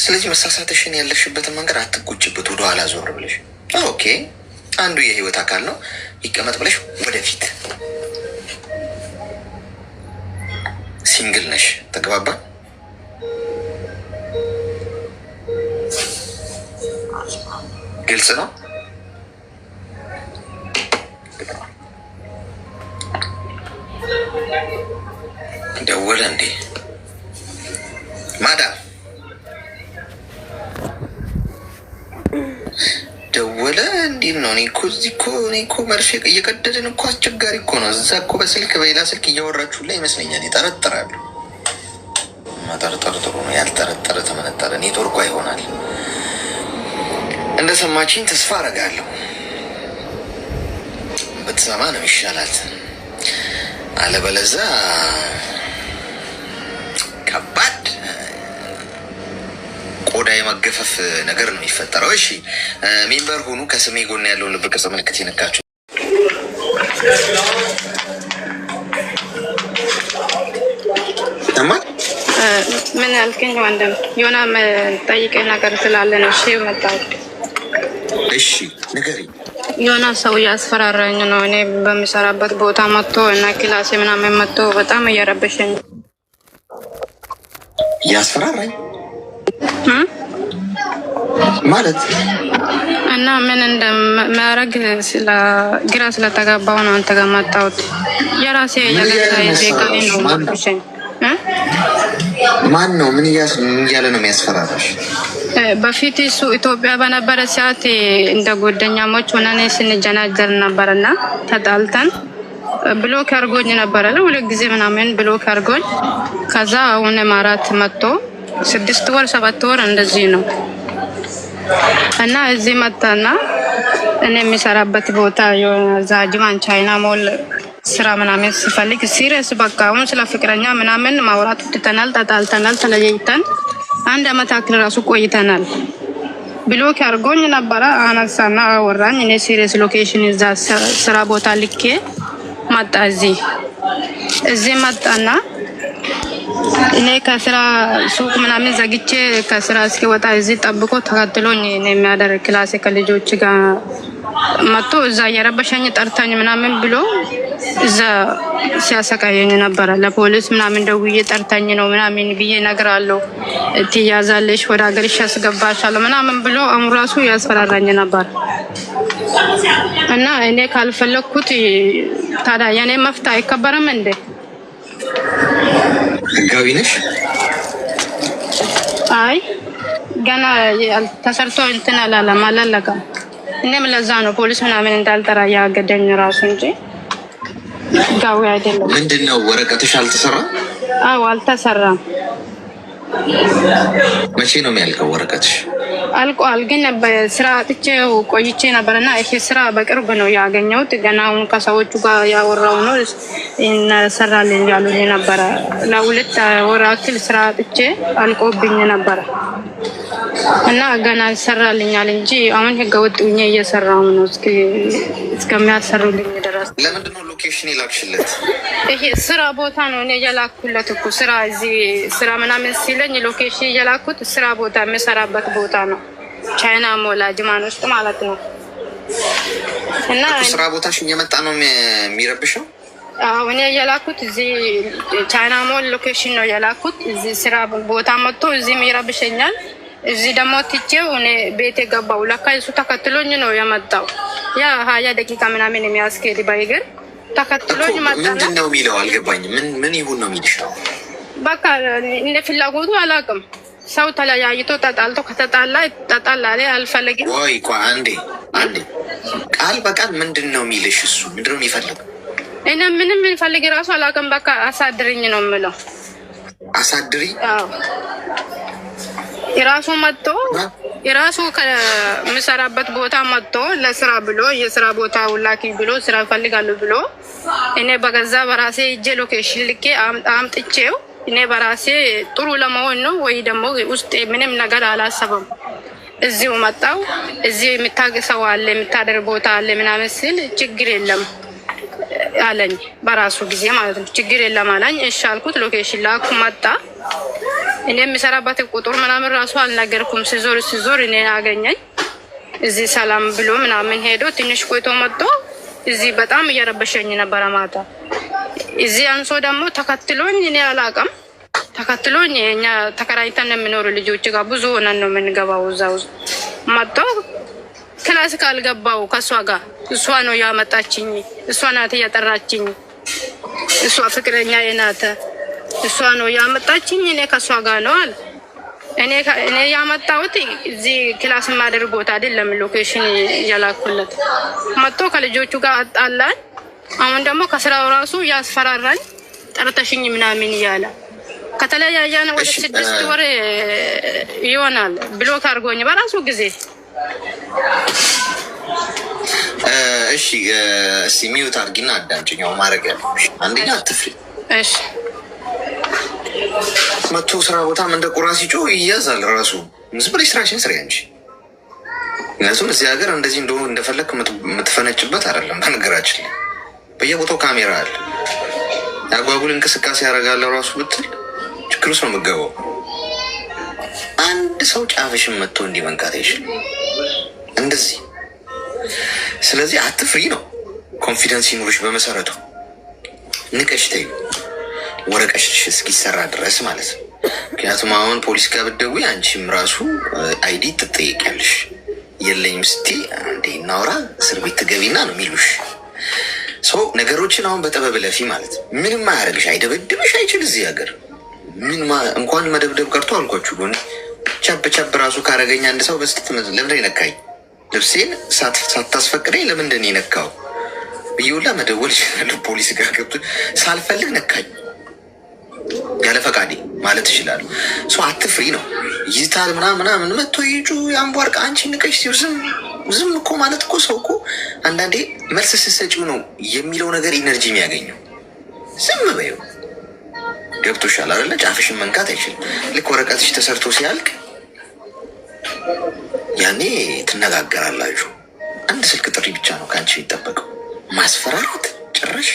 ስለዚህ መሳሳተሽን ያለሽበትን መንገድ አትጎጭበት። ወደኋላ ዞር ብለሽ ኦኬ፣ አንዱ የህይወት አካል ነው ይቀመጥ ብለሽ ወደፊት። ሲንግል ነሽ፣ ተግባባ? ግልጽ ነው። ደወለ እንዴ ማዳም? ደወለ እንዴት ነው? እኔ እኮ መርፌ እየቀደድን እኮ አስቸጋሪ እኮ ነው። እዛ እኮ በስልክ በሌላ ስልክ እያወራችሁ ላይ ይመስለኛል። ይጠረጥራሉ። መጠርጠር ጥሩ ነው። ያልጠረጠረ ተመነጠረ። ኔትወርኳ ይሆናል። እንደሰማችኝ ተስፋ አደርጋለሁ። ብትሰማ ነው ይሻላት። አለበለዛ ከባድ ቆዳ የመገፈፍ ነገር ነው የሚፈጠረው። እሺ ሜምበር ሁኑ። ከስሜ ጎን ያለውን ልብ ቅርጽ ምልክት የነካችሁ ምን ያልከኝ ወንድም? የሆነ ጠይቀኝ ነገር ስላለ ነው። እሺ መጣሁ። እሺ ንገሪኝ። የሆነ ሰው እያስፈራራኝ ነው። እኔ በሚሰራበት ቦታ መጥቶ እና ክላሴ ምናምን መጥቶ በጣም እየረበሸኝ። እያስፈራራኝ ማለት እና ምን እንደሚያደርግ ግራ ስለተጋባው ነው አንተ ጋር መጣሁት። የራሴ የገዛ ዜጋ ነው ማብሸኝ ማን ነው? ምን እያለ ነው የሚያስፈራራሽ? በፊት እሱ ኢትዮጵያ በነበረ ሰዓት እንደ ጓደኛሞች ሆነን ስንጀናጀር ነበርና ተጣልተን ብሎክ አድርጎኝ ነበረ ለሁለት ጊዜ ምናምን ብሎክ አድርጎኝ። ከዛ አሁን ማራት መጥቶ 6 ወር 7 ወር እንደዚህ ነው እና እዚህ መጣና እኔ የሚሰራበት ቦታ ዛጅማን ቻይና ሞል ስራ ምናምን ሲፈልግ ሲሪየስ በቃ አሁን ስለ ፍቅረኛ ምናምን ማውራት ትተናል፣ ተጣልተናል፣ ተለያይተን 1 አመት አክል ራሱ ቆይተናል። ብሎክ አድርጎኝ ነበረ። አነሳና አወራኝ። እኔ ሲሪየስ ሎኬሽን እዛ ስራ ቦታ ልኬ መጣ። እዚህ መጣና እኔ ከስራ ሱቅ ምናምን ዘግቼ ከስራ እስኪወጣ እዚህ ጠብቆ ተከትሎኝ የሚያደርግ ክላሴ ከልጆች ጋር መጥቶ እዛ እየረበሸኝ ጠርታኝ ምናምን ብሎ እዛ ሲያሰቃየኝ ነበረ። ለፖሊስ ምናምን ደውዬ ጠርታኝ ነው ምናምን ብዬ እነግራለሁ፣ ትያዛለሽ፣ ወደ ሀገርሽ ያስገባሻለሁ ምናምን ብሎ አሁን ራሱ ያስፈራራኝ ነበር። እና እኔ ካልፈለኩት ታዲያ የኔ መፍታ አይከበርም እንዴ? ህጋዊ ነሽ? አይ ገና ተሰርቶ እንትን አላለቀም። እኔም ለዛ ነው ፖሊስ ምናምን እንዳልጠራ ያገደኝ ራሱ እንጂ ህጋዊ አይደለም። ምንድነው ወረቀትሽ አልተሰራም? አዎ አልተሰራም። መቼ ነው የሚያልቀው ወረቀትሽ? አልቋል፣ ግን በስራ አጥቼው ቆይቼ ነበርና ይሄ ስራ በቅርብ ነው ያገኘሁት። ገና አሁን ከሰዎቹ ጋር ያወራው ነው ሰራልኝ ያሉኝ ነበረ። ለ2 ወር ያክል ስራ አጥቼ አልቆብኝ ነበረ እና ገና ይሰራልኛል እንጂ አሁን ህገወጥ ሆኜ እየሰራሁ ነው እስከሚያሰሩልኝ ድረስ። ለምንድን ነው ሎኬሽን የላክሽለት? ይሄ ስራ ቦታ ነው እኔ የላኩለት እኮ ስራ እዚህ ስራ ምናምን ሲለኝ ሎኬሽን የላኩት ስራ ቦታ የምሰራበት ቦታ ነው፣ ቻይና ሞል አጅማን ውስጥ ማለት ነው። እና ስራ ቦታሽ እየመጣ ነው የሚረብሸው? አዎ እኔ የላኩት እዚህ ቻይና ሞል ሎኬሽን ነው የላኩት። እዚህ ስራ ቦታ መጥቶ እዚህም ይረብሸኛል። እዚህ ደግሞ ትቼው እኔ ቤት የገባው ለካ እሱ ተከትሎኝ ነው የመጣው። ያ 20 ደቂቃ ምናምን የሚያስኬድ በእግር ተከትሎኝ መጣና ምንድን ነው የሚለው አልገባኝም። ምን ይሁን ነው የሚልሽ? በቃ እንደ ፍላጎቱ አላውቅም። ሰው ተለያይቶ ተጣልቶ ከተጣላ ተጣላ ላይ አልፈልግም። ወይ ቆይ አንዴ ቃል በቃል ምንድን ነው የሚልሽ? እሱ ምንድን ነው የሚፈልገው? እኔ ምንም የሚፈልግ ራሱ አላውቅም። በቃ አሳድርኝ ነው የምለው። አሳድሪ? አዎ የራሱ መጥቶ የራሱ ከምሰራበት ቦታ መጥቶ ለስራ ብሎ የስራ ቦታ ውላኪ ብሎ ስራ ፈልጋለሁ ብሎ እኔ በገዛ በራሴ እጄ ሎኬሽን ልኬ አምጥቼው እኔ በራሴ ጥሩ ለመሆን ነው ወይ ደግሞ ውስጥ ምንም ነገር አላሰበም። እዚሁ መጣው። እዚህ የምታገሰው አለ የምታደርግ ቦታ አለ ምናምን ስል ችግር የለም አለኝ። በራሱ ጊዜ ማለት ነው። ችግር የለም አለኝ። እሺ አልኩት። ሎኬሽን ላኩ። መጣ። እኔ የሚሰራበት ቁጥር ምናምን ራሱ አልነገርኩም። ሲዞር እኔ አገኘኝ። እዚህ ሰላም ብሎ ምናምን ሄዶ ትንሽ ቆይቶ መጥቶ እዚህ በጣም እየረበሸኝ ነበረ ማታ። እዚህ አንሶ ደግሞ ተከትሎኝ እኔ አላውቅም ተከትሎኝ እኛ ተከራይተን የምኖሩ ልጆች ጋር ብዙ ሆነን ነው የምንገባው። እዛ ውስጥ መጥቶ ክላስ ካልገባው ከእሷ ጋር እሷ ነው ያመጣችኝ። እሷ ናት እያጠራችኝ። እሷ ፍቅረኛ ናት። እሷ ነው ያመጣችኝ። እኔ ከእሷ ጋር ነው አለ። እኔ ያመጣሁት እዚህ ክላስ ማደር ቦታ አይደለም። ሎኬሽን እያላኩለት መጥቶ ከልጆቹ ጋር አጣላኝ። አሁን ደግሞ ከስራው ራሱ ያስፈራራኝ። ጠርተሽኝ ምናምን እያለ ከተለያየን ወደ 6 ወር ይሆናል። ብሎክ አድርጎኝ በራሱ ጊዜ። እሺ ሚዩት አድርጊና አዳምጪኝ። ማድረግ ያለብሽ አንደኛ አትፍሪ። እሺ መቶ ስራ ቦታም እንደ ቁራ ሲጮህ ይያዛል ራሱ። ዝም ብለሽ ስራሽን ስሪ አንቺ። ምክንያቱም እዚህ ሀገር እንደዚህ እንደሆኑ እንደፈለግ የምትፈነጭበት አይደለም። በነገራችን ላይ በየቦታው ካሜራ አለ። ያጓጉል እንቅስቃሴ ያደርጋለ ራሱ ብትል ችግር ውስጥ ነው የምትገባው። አንድ ሰው ጫፍሽን መጥቶ እንዲህ መንካት አይችልም እንደዚህ። ስለዚህ አትፍሪ ነው። ኮንፊደንስ ይኑርሽ በመሰረቱ። ንቀሽ ተይው ወረቀሽ እስኪሰራ ድረስ ማለት ነው። ምክንያቱም አሁን ፖሊስ ጋር ብትደውይ አንቺም ራሱ አይዲ ትጠየቂያለሽ። የለኝም ስትይ አንዴ እናውራ እስር ቤት ትገቢና ነው የሚሉሽ። ሰው ነገሮችን አሁን በጠበብ ለፊ ማለት ነው። ምንም አያደርግሽ፣ አይደበድብሽ፣ አይችል እዚህ ሀገር ምን እንኳን መደብደብ ቀርቶ አልኳችሁ ጎን ቸብ ቸብ ራሱ ካረገኝ አንድ ሰው በስት ለምን ይነካኝ? ልብሴን ሳታስፈቅደኝ ለምንድን ይነካው ብዬውላ መደወል ይችላል። ፖሊስ ጋር ገብቶ ሳልፈልግ ነካኝ ያለ ፈቃዴ ማለት ይችላሉ። ሰው አትፍሪ ነው ይታል ምናምን መጥቶ ይጩ ያንቧርቅ አንቺ ንቀሽ ሲው ዝም እኮ ማለት እኮ ሰው እኮ አንዳንዴ መልስ ስትሰጪው ነው የሚለው ነገር ኢነርጂ የሚያገኘው። ዝም በይው ገብቶሻል አይደለ? ጫፍሽን መንካት አይችልም። ልክ ወረቀትሽ ተሰርቶ ሲያልቅ ያኔ ትነጋገራላችሁ። አንድ ስልክ ጥሪ ብቻ ነው ከአንቺ የሚጠበቀው። ማስፈራራት ጭራሽ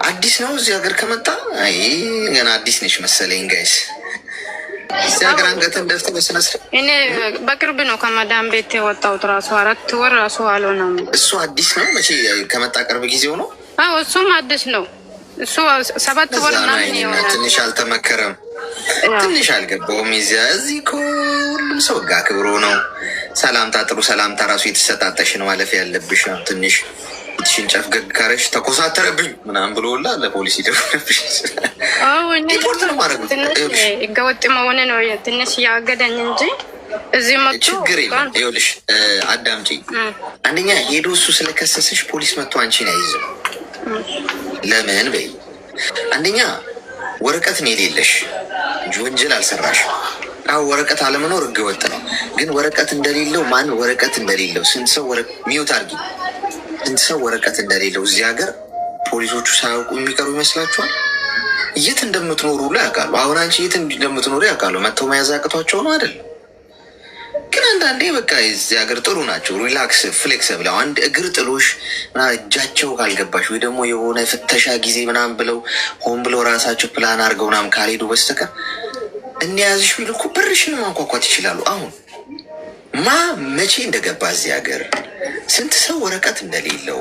አዲስ ነው እዚህ ሀገር ከመጣ አይ ገና አዲስ ነሽ መሰለኝ ጋይስ። እዚህ ሀገር አንገትን ደፍተህ በስነስርዓት እኔ በቅርብ ነው ከማዳም ቤት የወጣሁት። ራሱ 4 ወር ራሱ አልሆነም። እሱ አዲስ ነው መቼ ከመጣ ቅርብ ጊዜው ነው። አዎ እሱም አዲስ ነው። እሱ 7 ወር ነው። ትንሽ አልተመከረም፣ ትንሽ አልገባውም። እዚህ እኮ ሁሉም ሰው ጋ ክብሮ ነው። ሰላምታ ጥሩ ሰላምታ ራሱ የተሰጣጠሽ ነው ማለፍ ያለብሽ ነው። ትንሽ ትሽን ጨፍገግ ካረሽ ተኮሳተረብኝ ምናምን ብሎላ ለፖሊስ ይደውልብሽ። ሪፖርት ነው ማድረግ ህገወጥ መሆን ነው ትንሽ ያገደኝ እንጂ እዚህ መጥቶ ችግር የለም። ይኸውልሽ አዳምጪ። አንደኛ ሄዶ እሱ ስለከሰሰሽ ፖሊስ መጥቶ አንቺን አይዝም። ለምን በይ አንደኛ ወረቀት ነው የሌለሽ እንጂ ወንጀል አልሰራሽ። አዎ ወረቀት አለመኖር ህገወጥ ነው። ግን ወረቀት እንደሌለው ማን ወረቀት እንደሌለው ስንት ሰው ሚውት አድርጊ ስንት ሰው ወረቀት እንደሌለው እዚህ ሀገር ፖሊሶቹ ሳያውቁ የሚቀሩ ይመስላችኋል? የት እንደምትኖሩ ላይ ያውቃሉ። አሁን አንቺ የት እንደምትኖሩ ያውቃሉ። መጥተው መያዝ አቅቷቸው ነው አይደል? ግን አንዳንዴ በቃ እዚህ ሀገር ጥሩ ናቸው። ሪላክስ ፍሌክስብል። አንድ እግር ጥሎሽ እጃቸው ካልገባሽ ወይ ደግሞ የሆነ ፍተሻ ጊዜ ምናምን ብለው ሆን ብለው ራሳቸው ፕላን አድርገው ምናምን ካልሄዱ በስተቀር እንያዝሽ ቢሉ እኮ በርሽን ማንኳኳት ይችላሉ። አሁን መቼ እንደገባ እዚህ ሀገር ስንት ሰው ወረቀት እንደሌለው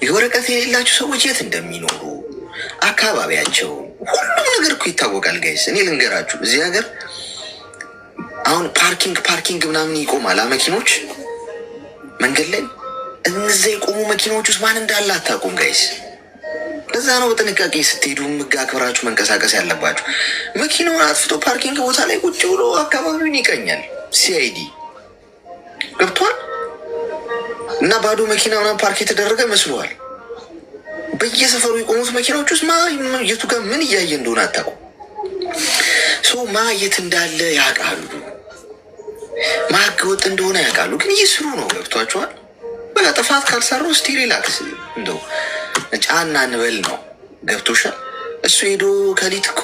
የወረቀት የሌላቸው ሰዎች የት እንደሚኖሩ አካባቢያቸው ሁሉም ነገር እኮ ይታወቃል ጋይስ። እኔ ልንገራችሁ እዚህ ሀገር አሁን ፓርኪንግ ምናምን ይቆማል መኪኖች መንገድ ላይ። እነዚያ የቆሙ መኪናዎች ውስጥ ማን እንዳለ አታውቁም ጋይስ። ለዛ ነው በጥንቃቄ ስትሄዱ ሕግ አክብራችሁ መንቀሳቀስ ያለባችሁ። መኪናውን አጥፍቶ ፓርኪንግ ቦታ ላይ ቁጭ ብሎ አካባቢውን ይቀኛል። ሲአይዲ ገብቷል እና ባዶ መኪና ምናምን ፓርክ የተደረገ መስሏል። በየሰፈሩ የቆሙት መኪናዎች ውስጥ የቱ ጋር ምን እያየ እንደሆነ አታውቁም። ሰው የት እንዳለ ያውቃሉ። ህገ ወጥ እንደሆነ ያውቃሉ። ግን እየስሩ ነው። ገብቷቸዋል። በቃ ጥፋት ካልሰሩ እስቲ ሪላክስ እንደው ጫና እንበል ነው። ገብቶሻል። እሱ ሄዶ ከሊት እኮ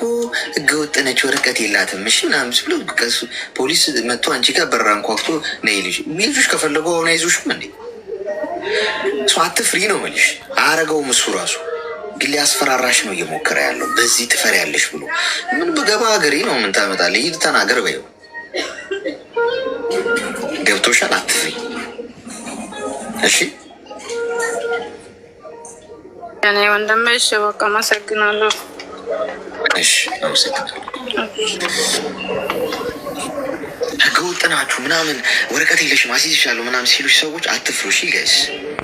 ህገ ወጥ ነች ወረቀት የላትም እሺ ምናምን ብሎ ፖሊስ መጥቶ አንቺ ጋር በራ አንኳኩቶ ነይ ልጆች ከፈለጉ አሁን አይዞሽም እንዴ ሰው አትፍሪ ነው የምልሽ። አያረገውም እሱ ራሱ ግን ሊያስፈራራሽ ነው እየሞከረ ያለው። በዚህ ትፈሪያለሽ ብሎ ምን በገባ ሀገሬ ነው ምን ታመጣለህ? ሂድ ተናገር በይው። ገብቶሻል? አትፍሪ እሺ። ያኔ ወንድሜ እሺ በቃ አመሰግናለሁ። እሺ አመሰግናለሁ። ህገወጥ ናችሁ ምናምን ወረቀት የለሽም አስይዝሻለሁ ምናምን ሲሉሽ ሰዎች አትፍሩ እሺ ጋይስ።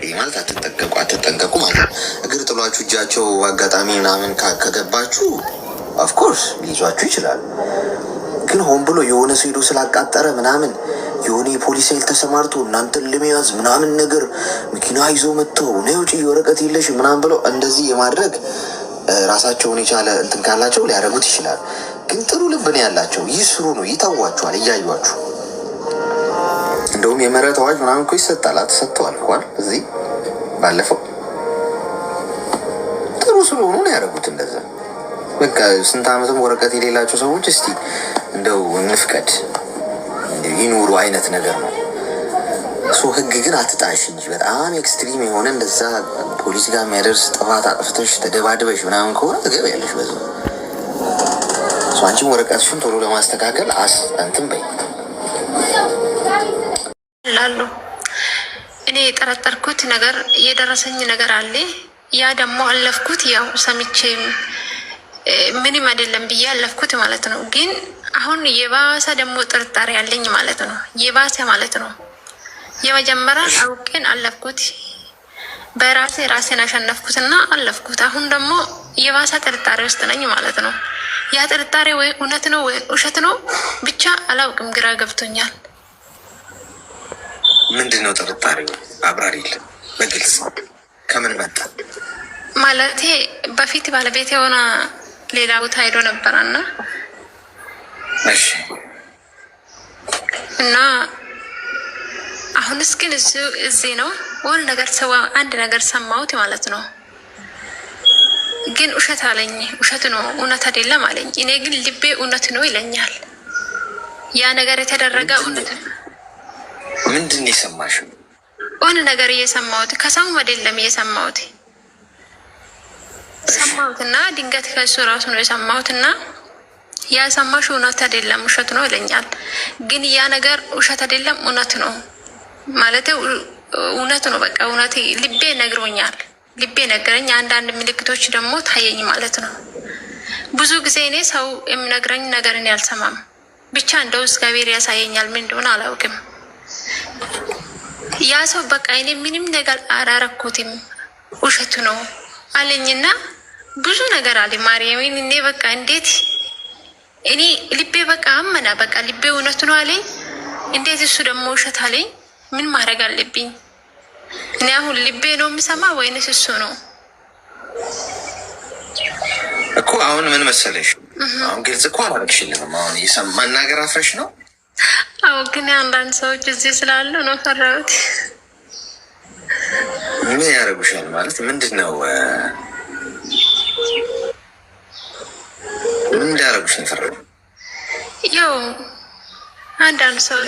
ይህ ማለት አትጠንቀቁ ማለት ነው። እግር ጥሏችሁ እጃቸው አጋጣሚ ምናምን ከገባችሁ ኦፍኮርስ ሊይዟችሁ ይችላሉ። ግን ሆን ብሎ የሆነ ሰው ሄዶ ስላቃጠረ ምናምን የሆነ የፖሊስ ኃይል ተሰማርቶ እናንተን ለመያዝ ምናምን ነገር መኪና ይዞ መጥተው ነይ ውጪ ወረቀት የለሽም ምናምን ብለው እንደዚህ የማድረግ ራሳቸውን የቻለ እንትን ካላቸው ሊያደርጉት ይችላል። ግን ጥሩ ልብ ነው ያላቸው። ይስሩ ነው ይተዋችኋል እያዩችሁ። እንደውም የምህረት አዋጅ ምናምን እኮ ይሰጣል። ተሰጥተዋል እንኳን እዚህ ባለፈው ጥሩ ስለሆኑ ነው ያደረጉት እንደዛ። በቃ ስንት ዓመትም ወረቀት የሌላቸው ሰዎች እስቲ እንደው እንፍቀድ ይኑሩ አይነት ነገር ነው። እሱ ህግ ግን አትጣሽ እንጂ በጣም ኤክስትሪም የሆነ እንደዛ ፖሊስ ጋር የሚያደርስ ጥፋት አጥፍተሽ ተደባድበሽ ምናምን ከሆነ ትገቢያለሽ በዛ። አንቺም ወረቀትሽን ቶሎ ለማስተካከል እንትን በይ ላሉ እኔ የጠረጠርኩት ነገር የደረሰኝ ነገር አለ። ያ ደግሞ አለፍኩት። ያው ሰምቼ ምንም አይደለም ብዬ አለፍኩት ማለት ነው። ግን አሁን የባሰ ደግሞ ጥርጣሬ ያለኝ ማለት ነው። የባሰ ማለት ነው። የመጀመሪያ አውቄን አለፍኩት፣ በራሴን አሸነፍኩትና አለፍኩት። አሁን ደግሞ የባሰ ጥርጣሬ ውስጥ ነኝ ማለት ነው። ያ ጥርጣሬ ወይ እውነት ነው ወይ ውሸት ነው ብቻ አላውቅም፣ ግራ ገብቶኛል። ምንድን ነው ጥርጣሬው? አብራሪልን በግልጽ። ከምን መጣ? ማለቴ በፊት ባለቤት የሆነ ሌላ ቦታ ሄዶ ነበረና እሺ። እና አሁንስ ግን እዚህ ነው ወል ነገር ሰው አንድ ነገር ሰማሁት ማለት ነው። ግን ውሸት አለኝ፣ ውሸት ነው እውነት አይደለም አለኝ። እኔ ግን ልቤ እውነት ነው ይለኛል። ያ ነገር የተደረገ እውነት ነው። ምንድን ነው የሰማሽው? ሆነ ነገር እየሰማሁት ከሰው አይደለም እየሰማሁት ሰማሁትና ድንገት ከሱ ራሱ ነው የሰማሁትና ያ ሰማሽ እውነት አይደለም ውሸት ነው ይለኛል። ግን ያ ነገር ውሸት አይደለም እውነት ነው ማለት እውነት ነው። በቃ እውነት ልቤ ነግሮኛል፣ ልቤ ነገረኝ። አንዳንድ ምልክቶች ደግሞ ታየኝ ማለት ነው። ብዙ ጊዜ እኔ ሰው የሚነግረኝ ነገር እኔ አልሰማም። ብቻ እንደው እግዚአብሔር ያሳየኛል፣ ምን እንደሆነ አላውቅም። ያ ሰው በቃ እኔ ምንም ነገር አላረኩትም ውሸቱ ነው አለኝና ብዙ ነገር አለ ማርያምን። እኔ በቃ እንዴት እኔ ልቤ በቃ አመና፣ በቃ ልቤ እውነት ነው አለኝ። እንዴት እሱ ደግሞ ውሸት አለኝ? ምን ማድረግ አለብኝ እኔ? አሁን ልቤ ነው የሚሰማ ወይንስ እሱ ነው እኮ? አሁን ምን መሰለሽ፣ አሁን ግልጽ እኮ አላረግሽልንም። አሁን መናገር አፍረሽ ነው። አዎ፣ ግን አንዳንድ ሰዎች እዚህ ስላሉ ነው ፈራሁት። ምን ያደርጉሻል ማለት ምንድን ነው? ምን እንዳያደርጉሽ ነው የፈራሁት? ያው አንዳንድ ሰዎች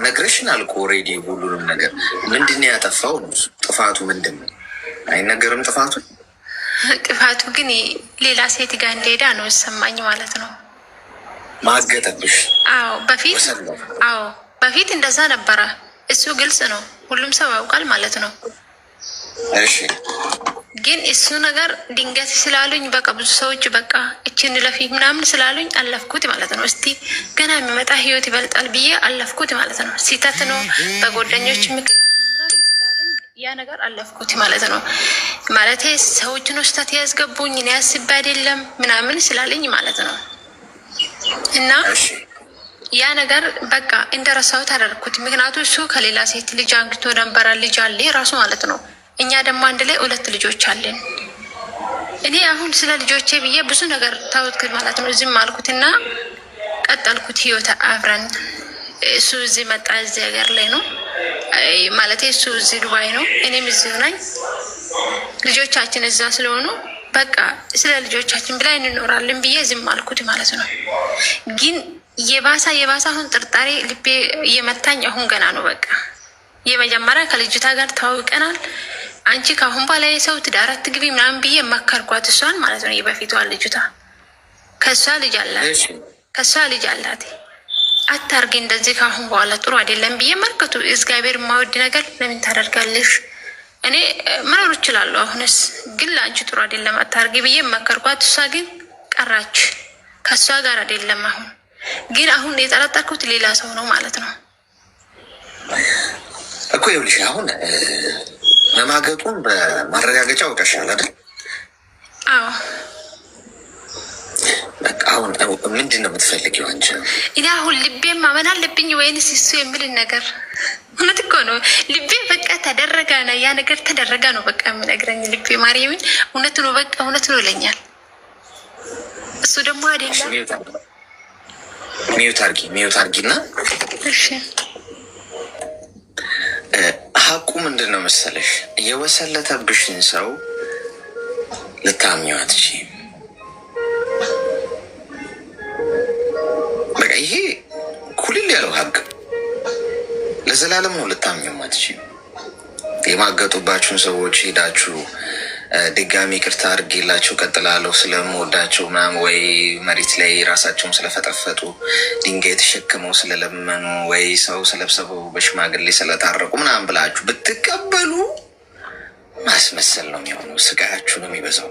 ነግረሽን አልኩ ኦልሬዲ ሁሉንም ነገር። ምንድን ነው ያጠፋው? ጥፋቱ ምንድን ነው? አይነገርም ጥፋቱ። ጥፋቱ ግን ሌላ ሴት ጋር እንደሄዳ ነው ይሰማኝ ማለት ነው። ማገጠብሽ? አዎ በፊት እንደዛ ነበረ። እሱ ግልጽ ነው፣ ሁሉም ሰው ያውቃል ማለት ነው። እሺ። ግን እሱ ነገር ድንገት ስላሉኝ በቃ ብዙ ሰዎች በቃ እችን ለፊ ምናምን ስላሉኝ አለፍኩት ማለት ነው። እስቲ ገና የሚመጣ ህይወት ይበልጣል ብዬ አለፍኩት ማለት ነው። ሲተት ነው በጓደኞች ምክንያት ስላሉኝ ያ ነገር አለፍኩት ማለት ነው። ማለቴ ሰዎችን ውስጠት ያስገቡኝ እኔ አስቤ አይደለም ምናምን ስላለኝ ማለት ነው። እና ያ ነገር በቃ እንደረሳሁት አደረግኩት። ምክንያቱ እሱ ከሌላ ሴት ልጅ አንግቶ ነበረ፣ ልጅ አለ ራሱ ማለት ነው። እኛ ደግሞ አንድ ላይ 2 ልጆች አለን። እኔ አሁን ስለ ልጆቼ ብዬ ብዙ ነገር ታወትኩት ማለት ነው። እዚህም አልኩትና ቀጠልኩት ህይወት አብረን። እሱ እዚህ መጣ፣ እዚህ ሀገር ላይ ነው ማለት እሱ እዚህ ዱባይ ነው፣ እኔም እዚህ ነኝ። ልጆቻችን እዛ ስለሆኑ በቃ ስለ ልጆቻችን ብላ እንኖራለን ብዬ ዝም አልኩት ማለት ነው። ግን የባሳ አሁን ጥርጣሬ ልቤ እየመታኝ አሁን ገና ነው። በቃ የመጀመሪያ ከልጅቷ ጋር ተዋውቀናል። አንቺ ከአሁን በኋላ የሰው ትዳር አትግቢ ምናምን ብዬ መከርኳት፣ እሷን ማለት ነው። የበፊቷ ልጅቷ ከእሷ ልጅ አላት። አታርጊ እንደዚህ ከአሁን በኋላ ጥሩ አይደለም ብዬ መርከቱ። እግዚአብሔር የማወድ ነገር ለምን ታደርጋለሽ? እኔ መኖር እችላለሁ አሁንስ፣ ግን ለአንቺ ጥሩ አይደለም አታርጊ ብዬ መከርኳት። እሷ ግን ቀራች፣ ከእሷ ጋር አይደለም። አሁን የጠረጠርኩት ሌላ ሰው ነው ማለት ነው እኮ። ይኸውልሽ አሁን መማገጡን በማረጋገጫ አውቀሻል አይደል? አዎ። በቃ አሁን ምንድን ነው የምትፈልጊው አንቺ? እኔ አሁን ልቤ ማመን አለብኝ ወይንስ እሱ የሚልን ነገር? እውነት እኮ ነው ልቤ በቃ ተደረገ ነው ያ ነገር ተደረገ ነው በቃ የምነግረኝ ልቤ ማርያምን። እውነት ነው በቃ እውነት ነው ይለኛል። እሱ ደግሞ አይደለም። ሚዩት አርጊና እሺ። ሀቁ ምንድን ነው መሰለሽ? የወሰለተብሽን ሰው ልታምኚው አትችይም። በቃ ይሄ ኩልል ያለው ሀቅ ለዘላለም ነው። ልታምኚው አትችይም። የማገጡባችሁን ሰዎች ሄዳችሁ ድጋሚ ይቅርታ አድርጌላቸው ቀጥላለሁ ስለምወዳቸው ምናምን፣ ወይ መሬት ላይ ራሳቸውን ስለፈጠፈጡ ድንጋይ ተሸክመው ስለለመኑ፣ ወይ ሰው ስለብሰበው በሽማግሌ ስለታረቁ ምናምን ብላችሁ ብትቀበሉ ማስመሰል ነው የሚሆነው። ስቃያችሁ ነው የሚበዛው።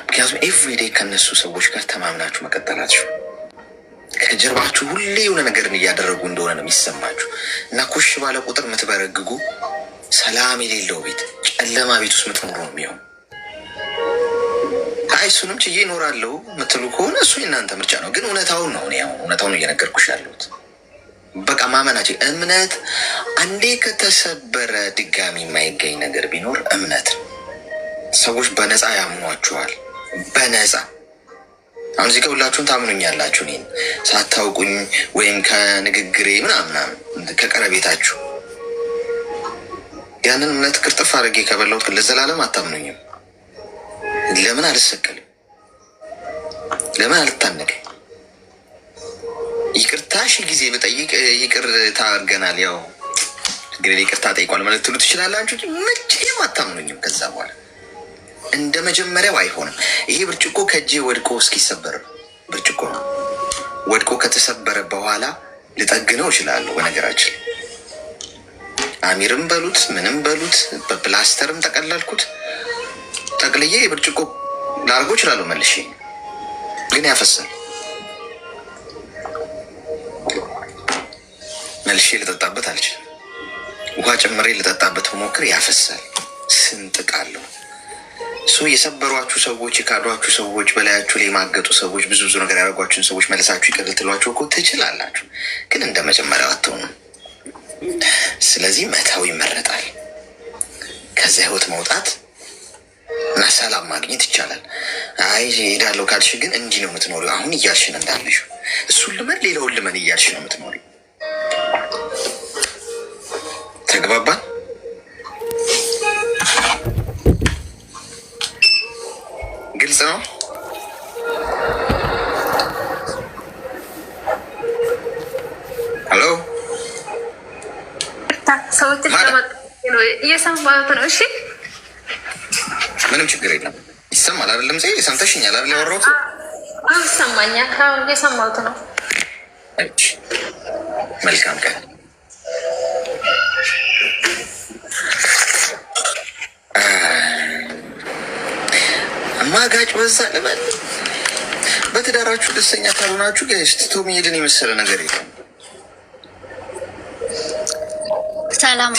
ምክንያቱም ኤቭሪዴይ ከነሱ ሰዎች ጋር ተማምናችሁ መቀጠላችሁ ከጀርባችሁ ሁሌ የሆነ ነገርን እያደረጉ እንደሆነ ነው የሚሰማችሁ እና ኮሽ ባለ ቁጥር የምትበረግጉ ሰላም የሌለው ቤት፣ ጨለማ ቤት ውስጥ ምትኖሩ ነው የሚሆን። አይ እሱንም ችዬ እኖራለሁ ምትሉ ከሆነ እሱ የእናንተ ምርጫ ነው። ግን እውነታውን ነው እውነታውን እየነገርኩሽ ያለሁት። በቃ ማመናቸው እምነት አንዴ ከተሰበረ ድጋሚ የማይገኝ ነገር ቢኖር እምነት። ሰዎች በነፃ ያምኗችኋል። በነፃ አሁን እዚህ ሁላችሁም ታምኑኛላችሁ እኔን ሳታውቁኝ ወይም ከንግግሬ ምናምን ከቀረቤታችሁ። ያንን እምነት ቅርጥፍ አድርጌ ከበላሁት ለዘላለም አታምኑኝም። ለምን አልሰቀልም? ለምን አልታነቅም? ይቅርታ ሺህ ጊዜ በጠይቅ ይቅርታ አድርገናል፣ ያው እንግዲህ ይቅርታ ጠይቋል ማለት ትሉ ትችላላችሁ። መቼም አታምኑኝም። ከዛ በኋላ እንደ መጀመሪያው አይሆንም። ይሄ ብርጭቆ ከእጄ ወድቆ እስኪሰበር ብርጭቆ ነው። ወድቆ ከተሰበረ በኋላ ልጠግነው እችላለሁ። በነገራችን አሚርም በሉት ምንም በሉት በፕላስተርም ጠቀለልኩት ጠቅልዬ ብርጭቆ ላርጎ እችላለሁ መልሼ፣ ግን ያፈሳል። መልሼ ልጠጣበት አልችልም። ውሃ ጨምሬ ልጠጣበት ሞክር ያፈሳል። ስንጥቃለሁ። የሰበሯችሁ ሰዎች፣ የካዷችሁ ሰዎች፣ በላያችሁ ላይ የማገጡ ሰዎች፣ ብዙ ነገር ያደረጓችሁን ሰዎች መልሳችሁ ይቅር ልትሏቸው እኮ ትችላላችሁ፣ ግን እንደ መጀመሪያው አትሆኑም። ስለዚህ መተው ይመረጣል። ከዚያ ህይወት መውጣት እና ሰላም ማግኘት ይቻላል። አይ ሄዳለሁ ካልሽ ግን እንዲህ ነው የምትኖሪው። አሁን እያልሽን እንዳለሽ እሱን ልመን ሌላውን ልመን እያልሽ ነው የምትኖሪው። ተግባባን? ግልጽ ነው። ሄሎ ሰዎች እየሰማሁት ነው። እሺ ምንም ችግር የለም። ይሰማል አይደለም? ሰምተሽኛል አይደል? ያወራሁት ይሰማኛል። እየሰማሁት ነው። መልካም ቀን። ማጋጭ በዛ ልበል። በትዳራችሁ ደስተኛ ካልሆናችሁ ትቶ መሄድን የመሰለ ነገር የለም። ሰላም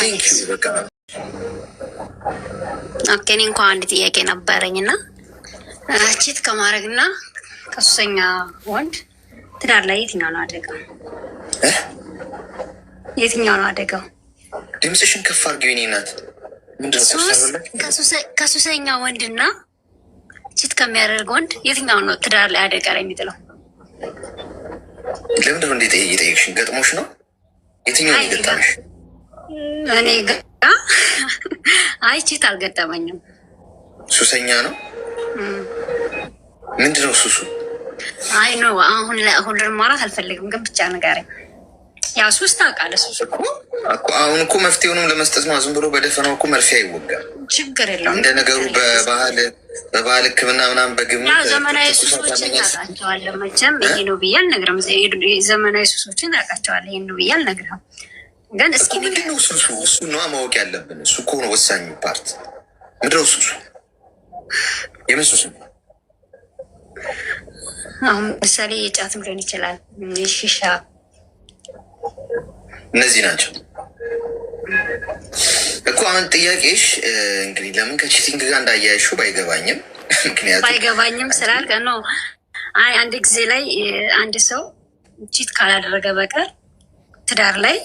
ኦኬ። እኔ እንኳን አንድ ጥያቄ ነበረኝ እና ቺት ከማድረግና ከሱሰኛ ወንድ ትዳር ላይ የትኛው ነው አደጋው? የትኛው ነው አደጋው? ድምፅሽን ከፍ አድርጊው የእኔ እናት። ከሱሰኛ ወንድና ቺት ከሚያደርግ ወንድ የትኛው ነው ትዳር ላይ አደጋ ላይ የሚጥለው? ለምንድን ነው እንዴት እየጠየቅሽን? ገጥሞሽ ነው? የትኛው ገጠመሽ? እኔ አይ ቺት አልገጠመኝም። ሱሰኛ ነው? ምንድን ነው ሱሱ? አይ ነው አሁን ማውራት አልፈልግም፣ ግን ብቻ ንገረኝ። ያው ሱስ ታውቃለህ። ሱስ እኮ አሁን እኮ መፍትሄውንም ለመስጠት ዝም ብሎ በደፈናው እኮ መርፌ አይወጋም። ችግር የለውም። እንደ ነገሩ በባህል ሕክምና ምናምን በግምት ዘመናዊ ሱሶችን ታውቃቸዋለህ መቼም። ይሄ ነው ብዬ አልነግርም። ዘመናዊ ሱሶችን ታውቃቸዋለህ። ይሄ ነው ብዬ አልነግርም። ግን እስኪ ምንድን ነው ሱሱ? እሱ ነዋ ማወቅ ያለብን። እሱ እኮ ነው ወሳኙ ፓርት። ምንድን ነው ሱሱ? የምን ሱሱ? አሁን ምሳሌ የጫትም ሊሆን ይችላል፣ ሺሻ፣ እነዚህ ናቸው እኮ። አሁን ጥያቄሽ እንግዲህ ለምን ከቺቲንግ ጋር እንዳያያሹ ባይገባኝም፣ ምክንያቱም ባይገባኝም ስላልከ ነው። አይ አንድ ጊዜ ላይ አንድ ሰው ቺት ካላደረገ በቀር ትዳር ላይ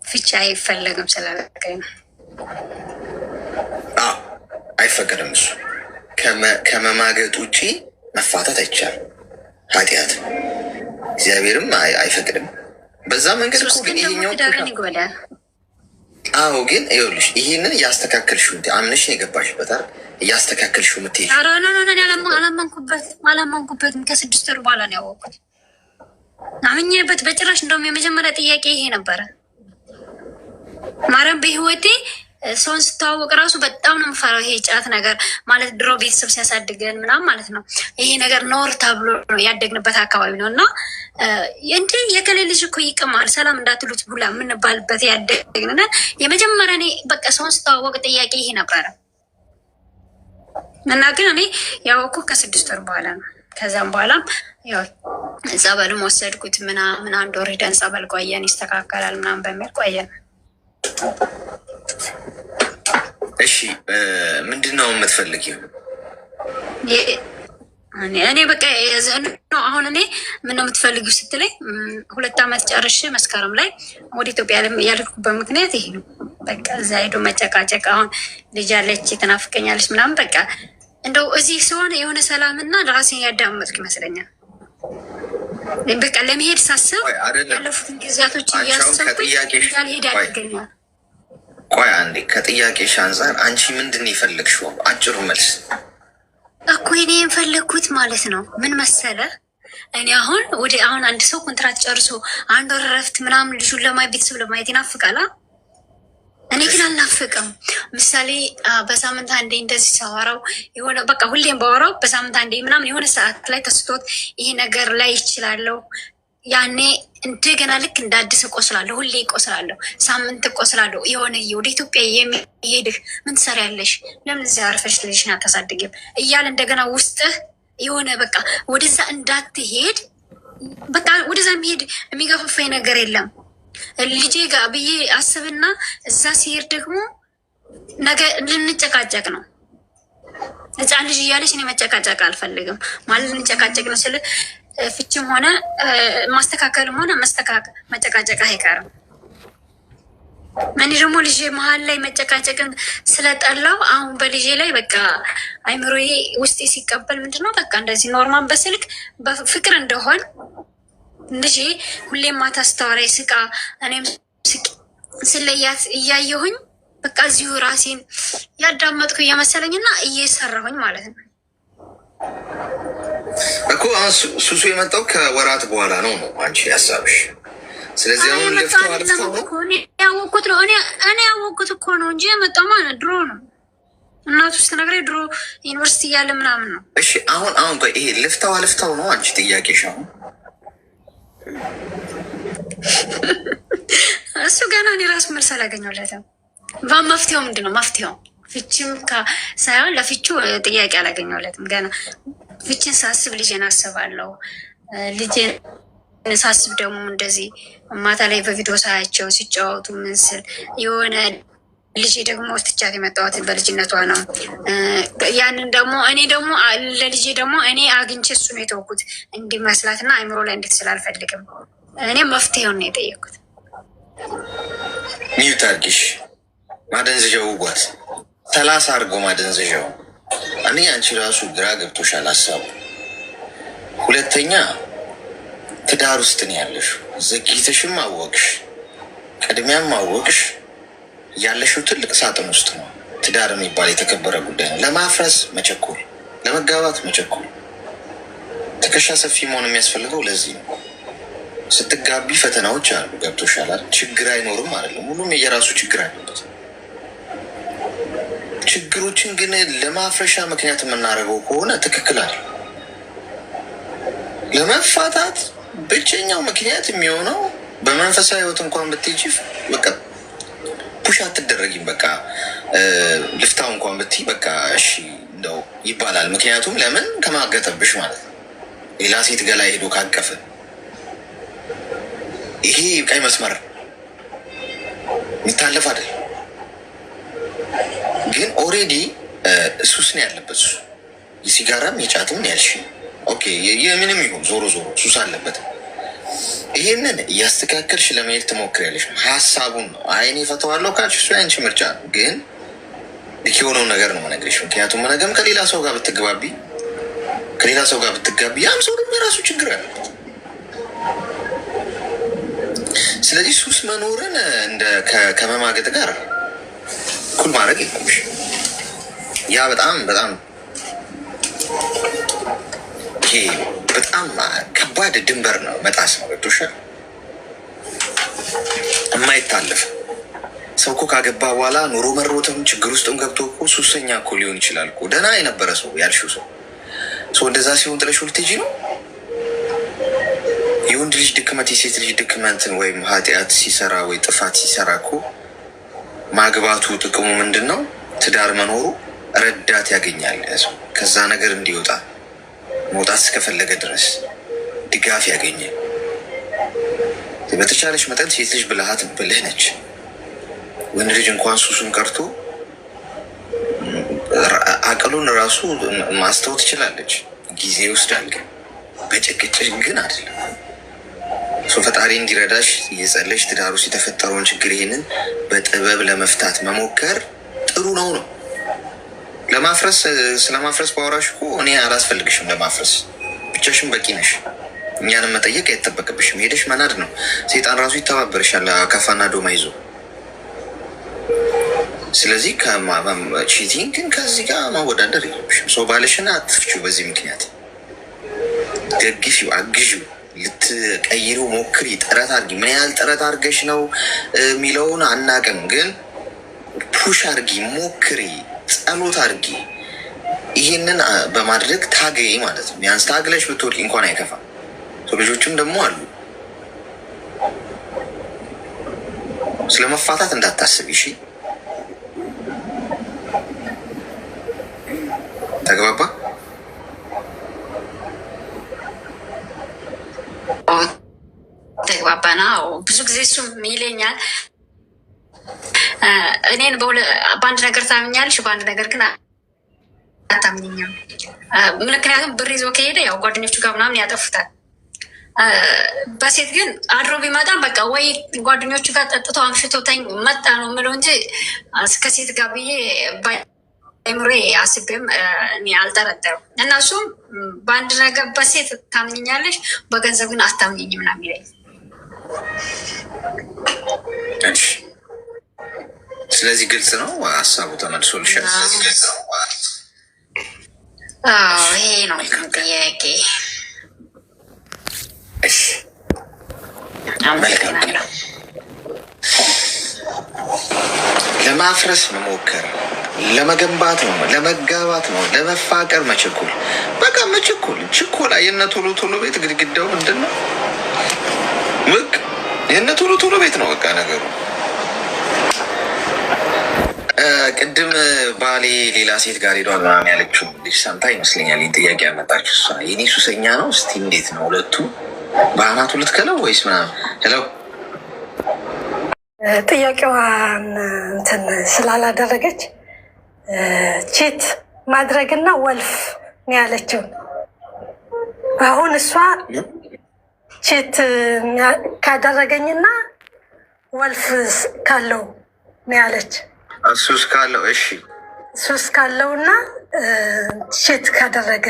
ፍቺ አይፈለግም ስላልከኝ ነው። አይፈቀድም። እሱ ከመማገጥ ውጭ መፋታት አይቻልም፣ ኃጢአት፣ እግዚአብሔርም አይፈቅድም። በዛ መንገድ እኮ ግን ይሄኛው ይጎዳል። አዎ፣ ግን ይኸውልሽ ይሄንን እያስተካከልሽው አምነሽን የገባሽበት አይደል? እያስተካከልሽው የምትሄጂው አላመንኩበትም። ከ6 ወር በኋላ ነው ያወቅኩት። አምኜበት በጭራሽ። እንደውም የመጀመሪያ ጥያቄ ይሄ ነበረ። ማርያም በህይወቴ ሰውን ስተዋወቅ ራሱ በጣም ነው የምፈራው። ይሄ ጫት ነገር ማለት ድሮ ቤተሰብ ሲያሳድገን ምናምን ማለት ነው ይሄ ነገር ኖር ተብሎ ነው ያደግንበት አካባቢ ነው። እና እንዲ የከሌ ልጅ እኮ ይቅማል ሰላም እንዳትሉት ብላ የምንባልበት ያደግንና የመጀመሪያ እኔ በቃ ሰውን ስተዋወቅ ጥያቄ ይሄ ነበረ። እና ግን እኔ ያወቅኩ ከ6 ወር በኋላ ነው። ከዛም በኋላም ያው ጸበልም ወሰድኩት ምናምን 1 ወር ሄደን ጸበል ቆየን፣ ይስተካከላል ምናምን በሚል ቆየን። እሺ ምንድነው የምትፈልጊው? እኔ በቃ አሁን እኔ ምነው የምትፈልጊው ስትለኝ 2 ዓመት ጨርሼ መስከረም ላይ ወደ ኢትዮጵያ ያልኩበት ምክንያት ይሄ ነው። በቃ እዛ ሄዶ መጨቃጨቅ፣ አሁን ልጅ አለች ትናፍቀኛለች ምናምን፣ በቃ እንደው እዚህ ሲሆን የሆነ ሰላምና ራሴን ያዳመጥኩ ይመስለኛል። በቃ ለመሄድ ሳስብ ያለፉትን ጊዜያቶች እያሰብኩ ያልሄድ ያደርገኛል። ቆይ አንዴ፣ ከጥያቄሽ አንጻር አንቺ ምንድን ነው የፈለግሽው? አጭሩ መልስ እኮ እኔ የፈለግኩት ማለት ነው ምን መሰለ፣ እኔ አሁን አንድ ሰው ኮንትራት ጨርሶ 1 ወር እረፍት ምናምን ልጁን ለማየት ቤተሰብ ለማየት ይናፍቃል። እኔ ግን አልናፍቅም። ምሳሌ በሳምንት አንዴ እንደዚህ ሳወራው የሆነ በቃ ሁሌም ባወራው በሳምንት አንዴ ምናምን የሆነ ሰዓት ላይ ተስቶት ይሄ ነገር ላይ ይችላለሁ። ያኔ እንደገና ልክ እንደ አዲስ እቆስላለሁ። ሁሌ እቆስላለሁ፣ ሳምንት እቆስላለሁ። የሆነ ወደ ኢትዮጵያ የሚሄድህ ምን ትሰሪያለሽ? ለምን እዚያ አርፈሽ ልጅሽን አታሳድጊም? እያለ እንደገና ውስጥህ የሆነ በቃ ወደዛ እንዳትሄድ በቃ ወደዛ የሚሄድ የሚገፋፋኝ ነገር የለም። ልጄ ጋር ብዬ አስብና እዛ ሲሄድ ደግሞ ነገ ልንጨቃጨቅ ነው። ህፃን ልጅ እያለች እኔ መጨቃጨቅ አልፈልግም። ማለት ልንጨቃጨቅ ነው ስል ፍችም ሆነ ማስተካከልም ሆነ መጨቃጨቅ አይቀርም። እኔ ደግሞ ልጄ መሀል ላይ መጨቃጨቅን ስለጠላው አሁን በልጄ ላይ በቃ አይምሮዬ ውስጤ ሲቀበል ምንድነው በቃ እንደዚህ ኖርማል በስልክ በፍቅር እንደሆን ልጄ ሁሌም ማታ አስተዋራይ ስቃ እኔም ስለያት እያየሁኝ በቃ እዚሁ ራሴን ያዳመጥኩ እየመሰለኝና እየሰራሁኝ ማለት ነው እኮ። ሱሱ የመጣው ከወራት በኋላ ነው አንቺ ያሳብሽ። ስለዚህ አሁን ለፍተው ያወቅኩት ነው እኔ ያወቅኩት እኮ ነው እንጂ የመጣው ማለት ድሮ ነው። እናቱ ስትነግረኝ ድሮ ዩኒቨርሲቲ እያለ ምናምን ነው። እሺ አሁን ቆይ ይሄ ልፍታው ነው አንቺ ጥያቄሽ አሁን እሱ ገና እኔ ራሱ መልስ አላገኘሁለትም። መፍትሄው ምንድን ነው? መፍትሄው ፍቺም ሳይሆን ለፍቹ ጥያቄ አላገኘሁለትም ገና። ፍቺን ሳስብ ልጄን አስባለሁ። ልጄን ሳስብ ደግሞ እንደዚህ ማታ ላይ በቪዲዮ ሳያቸው ሲጫወቱ ምን ስል የሆነ ልጄ ደግሞ ትቻት የመጣሁት በልጅነቷ ነው። ያንን ደግሞ እኔ ደግሞ ለልጄ ደግሞ እኔ አግኝቼ እሱ ነው የተወኩት እንዲመስላትና አይምሮ ላይ እንዴት ስላልፈልግም እኔ መፍትሄውን ነው የጠየኩት። ሚዩት አድርጊሽ ማደንዘዣው ውጓት 30 አድርጎ ማደንዘዣው። አንደኛ አንቺ ራሱ ግራ ገብቶሻል ሀሳቡ። ሁለተኛ ትዳር ውስጥ ነው ያለሽ። ዘግይተሽም አወቅሽ ቅድሚያም አወቅሽ ያለሽው ትልቅ ሳጥን ውስጥ ነው። ትዳር የሚባል የተከበረ ጉዳይ ነው። ለማፍረስ መቸኮል፣ ለመጋባት መቸኮል። ትከሻ ሰፊ መሆን የሚያስፈልገው ለዚህ ነው። ስትጋቢ ፈተናዎች አሉ። ገብቶሻል? ችግር አይኖርም አይደለም። ሁሉም የየራሱ ችግር አለበት። ችግሮችን ግን ለማፍረሻ ምክንያት የምናደርገው ከሆነ ትክክል አለ። ለመፋታት ብቸኛው ምክንያት የሚሆነው በመንፈሳዊ ሕይወት እንኳን ብትሄጂ በቃ ፑሽ አትደረጊም። በቃ ልፍታው እንኳን ብትይ በቃ እሺ እንደው ይባላል። ምክንያቱም ለምን ከማገጠብሽ ማለት ነው። ሌላ ሴት ገላ ሄዶ ካቀፈ ይሄ ቀይ መስመር የሚታለፍ አይደል። ግን ኦልሬዲ ሱስ ነው ያለበት። እሱ የሲጋራም የጫትም ያልሽ ኦኬ፣ የምንም ይሁን ዞሮ ሱስ አለበት። ይህንን እያስተካከልሽ ለመሄድ ትሞክሪያለሽ። ሀሳቡን ነው አይኔ ፈተዋለሁ ካልሽ እሱ ያንቺ ምርጫ ነው። ግን ልክ የሆነውን ነገር ነው መነግርሽ። ምክንያቱም ነገም ከሌላ ሰው ጋር ብትጋቢ ያም ሰው ደግሞ የራሱ ችግር አለበት። ስለዚህ ሱስ መኖርን ከመማገጥ ጋር እኩል ማድረግ የለብሽ። ያ በጣም ይሄ በጣም ከባድ ድንበር ነው፣ መጣስ ነው። ገብቶሻል? የማይታለፍ ሰው እኮ ካገባ በኋላ ኑሮ መሮትም ችግር ውስጥም ገብቶ እኮ ሱሰኛ እኮ ሊሆን ይችላል እኮ። ደህና የነበረ ሰው ያልሽው ሰው እንደዛ ሲሆን ጥለሽ ልትሄጂ ነው። የወንድ ልጅ ድክመት የሴት ልጅ ድክመትን ወይም ኃጢአት ሲሰራ ወይ ጥፋት ሲሰራ እኮ ማግባቱ ጥቅሙ ምንድን ነው? ትዳር መኖሩ ረዳት ያገኛል። ሰው ከዛ ነገር እንዲወጣ መውጣት እስከፈለገ ድረስ ድጋፍ ያገኛል። በተቻለች መጠን ሴት ልጅ ብልህ ነች። ወንድ ልጅ እንኳን ሱሱን ቀርቶ አቅሉን ራሱ ማስተው ትችላለች። ጊዜ ይወስዳል፣ ግን በጭቅጭቅ ግን አይደለም። ፈጣሪ እንዲረዳሽ እየጸለሽ ትዳሩ የተፈጠረውን ችግር ይሄንን በጥበብ ለመፍታት መሞከር ጥሩ ነው። ለማፍረስ ስለማፍረስ ባወራሽ እኮ እኔ አላስፈልግሽም። ለማፍረስ ብቻሽን በቂ ነሽ። እኛንም መጠየቅ አይጠበቅብሽም። ሄደሽ መናድ ነው። ሴጣን ራሱ ይተባበርሻል አካፋና ዶማ ይዞ። ስለዚህ ቺቲንግ ግን ከዚህ ጋር ማወዳደር የለብሽም። ሰው ባልሽን አትፍቺው። በዚህ ምክንያት ደግፊው፣ አግዢው፣ ልትቀይሪው ሞክሪ፣ ጥረት አድርጊ። ምን ያህል ጥረት አድርገሽ ነው የሚለውን አናቅም፣ ግን ፑሽ አድርጊ፣ ሞክሪ፣ ጸሎት አድርጊ። ይህንን በማድረግ ታገይ ማለት ነው። ቢያንስ ታግለሽ ብትወድቂ እንኳን አይከፋም። ልጆችም ደግሞ አሉ። ስለመፋታት እንዳታስብ እሺ። ተግባባ? ተግባባና ብዙ ጊዜ እሱም ይለኛል እኔን በአንድ ነገር ታምኛለሽ፣ በአንድ ነገር ግን አታምኝም። ምክንያቱም ብር ይዞ ከሄደ ያው ጓደኞቹ ጋር ምናምን ያጠፉታል። በሴት ግን አድሮ ቢመጣም በቃ ወይ ጓደኞቹ ጋር ጠጥቶ አምሽቶተኝ መጣ ነው የምለው እንጂ ከሴት ጋር ብዬ አይምሬ አስቤም እኔ አልጠረጠርም። እና እሱም በአንድ ነገር በሴት ታምኝኛለሽ፣ በገንዘብ ግን አታምኝኝም ምናምን ይለኝ። ስለዚህ ግልጽ ነው ሀሳቡ ተመልሶልሻል። ይሄ ነው ጥያቄ። ለማፍረስ መሞከር ለመገንባት ነው፣ ለመጋባት ነው፣ ለመፋቀር መቸኮል። በቃ መቸኮል፣ ችኮላ። የነ ቶሎ ቶሎ ቤት ግድግዳው ምንድን ነው? በቃ የነ ቶሎ ቶሎ ቤት ነው በቃ ነገሩ። ቅድም ባሌ ሌላ ሴት ጋር ሄዷል ምናምን ያለችው ልጅ ሰምታ ይመስለኛል ጥያቄ ያመጣችው እሷ። የኔ ሱሰኛ ነው። እስቲ እንዴት ነው ሁለቱ በአናቱ ልትከለው ወይስ ምናምን? ሄለው ጥያቄዋን እንትን ስላላደረገች ቼት ማድረግና ወልፍ ነው ያለችው። አሁን እሷ ቼት ካደረገኝና ወልፍ ካለው ነው ያለች። ሱስ ካለው እሺ፣ ሱስ ካለውና ቼት ካደረገ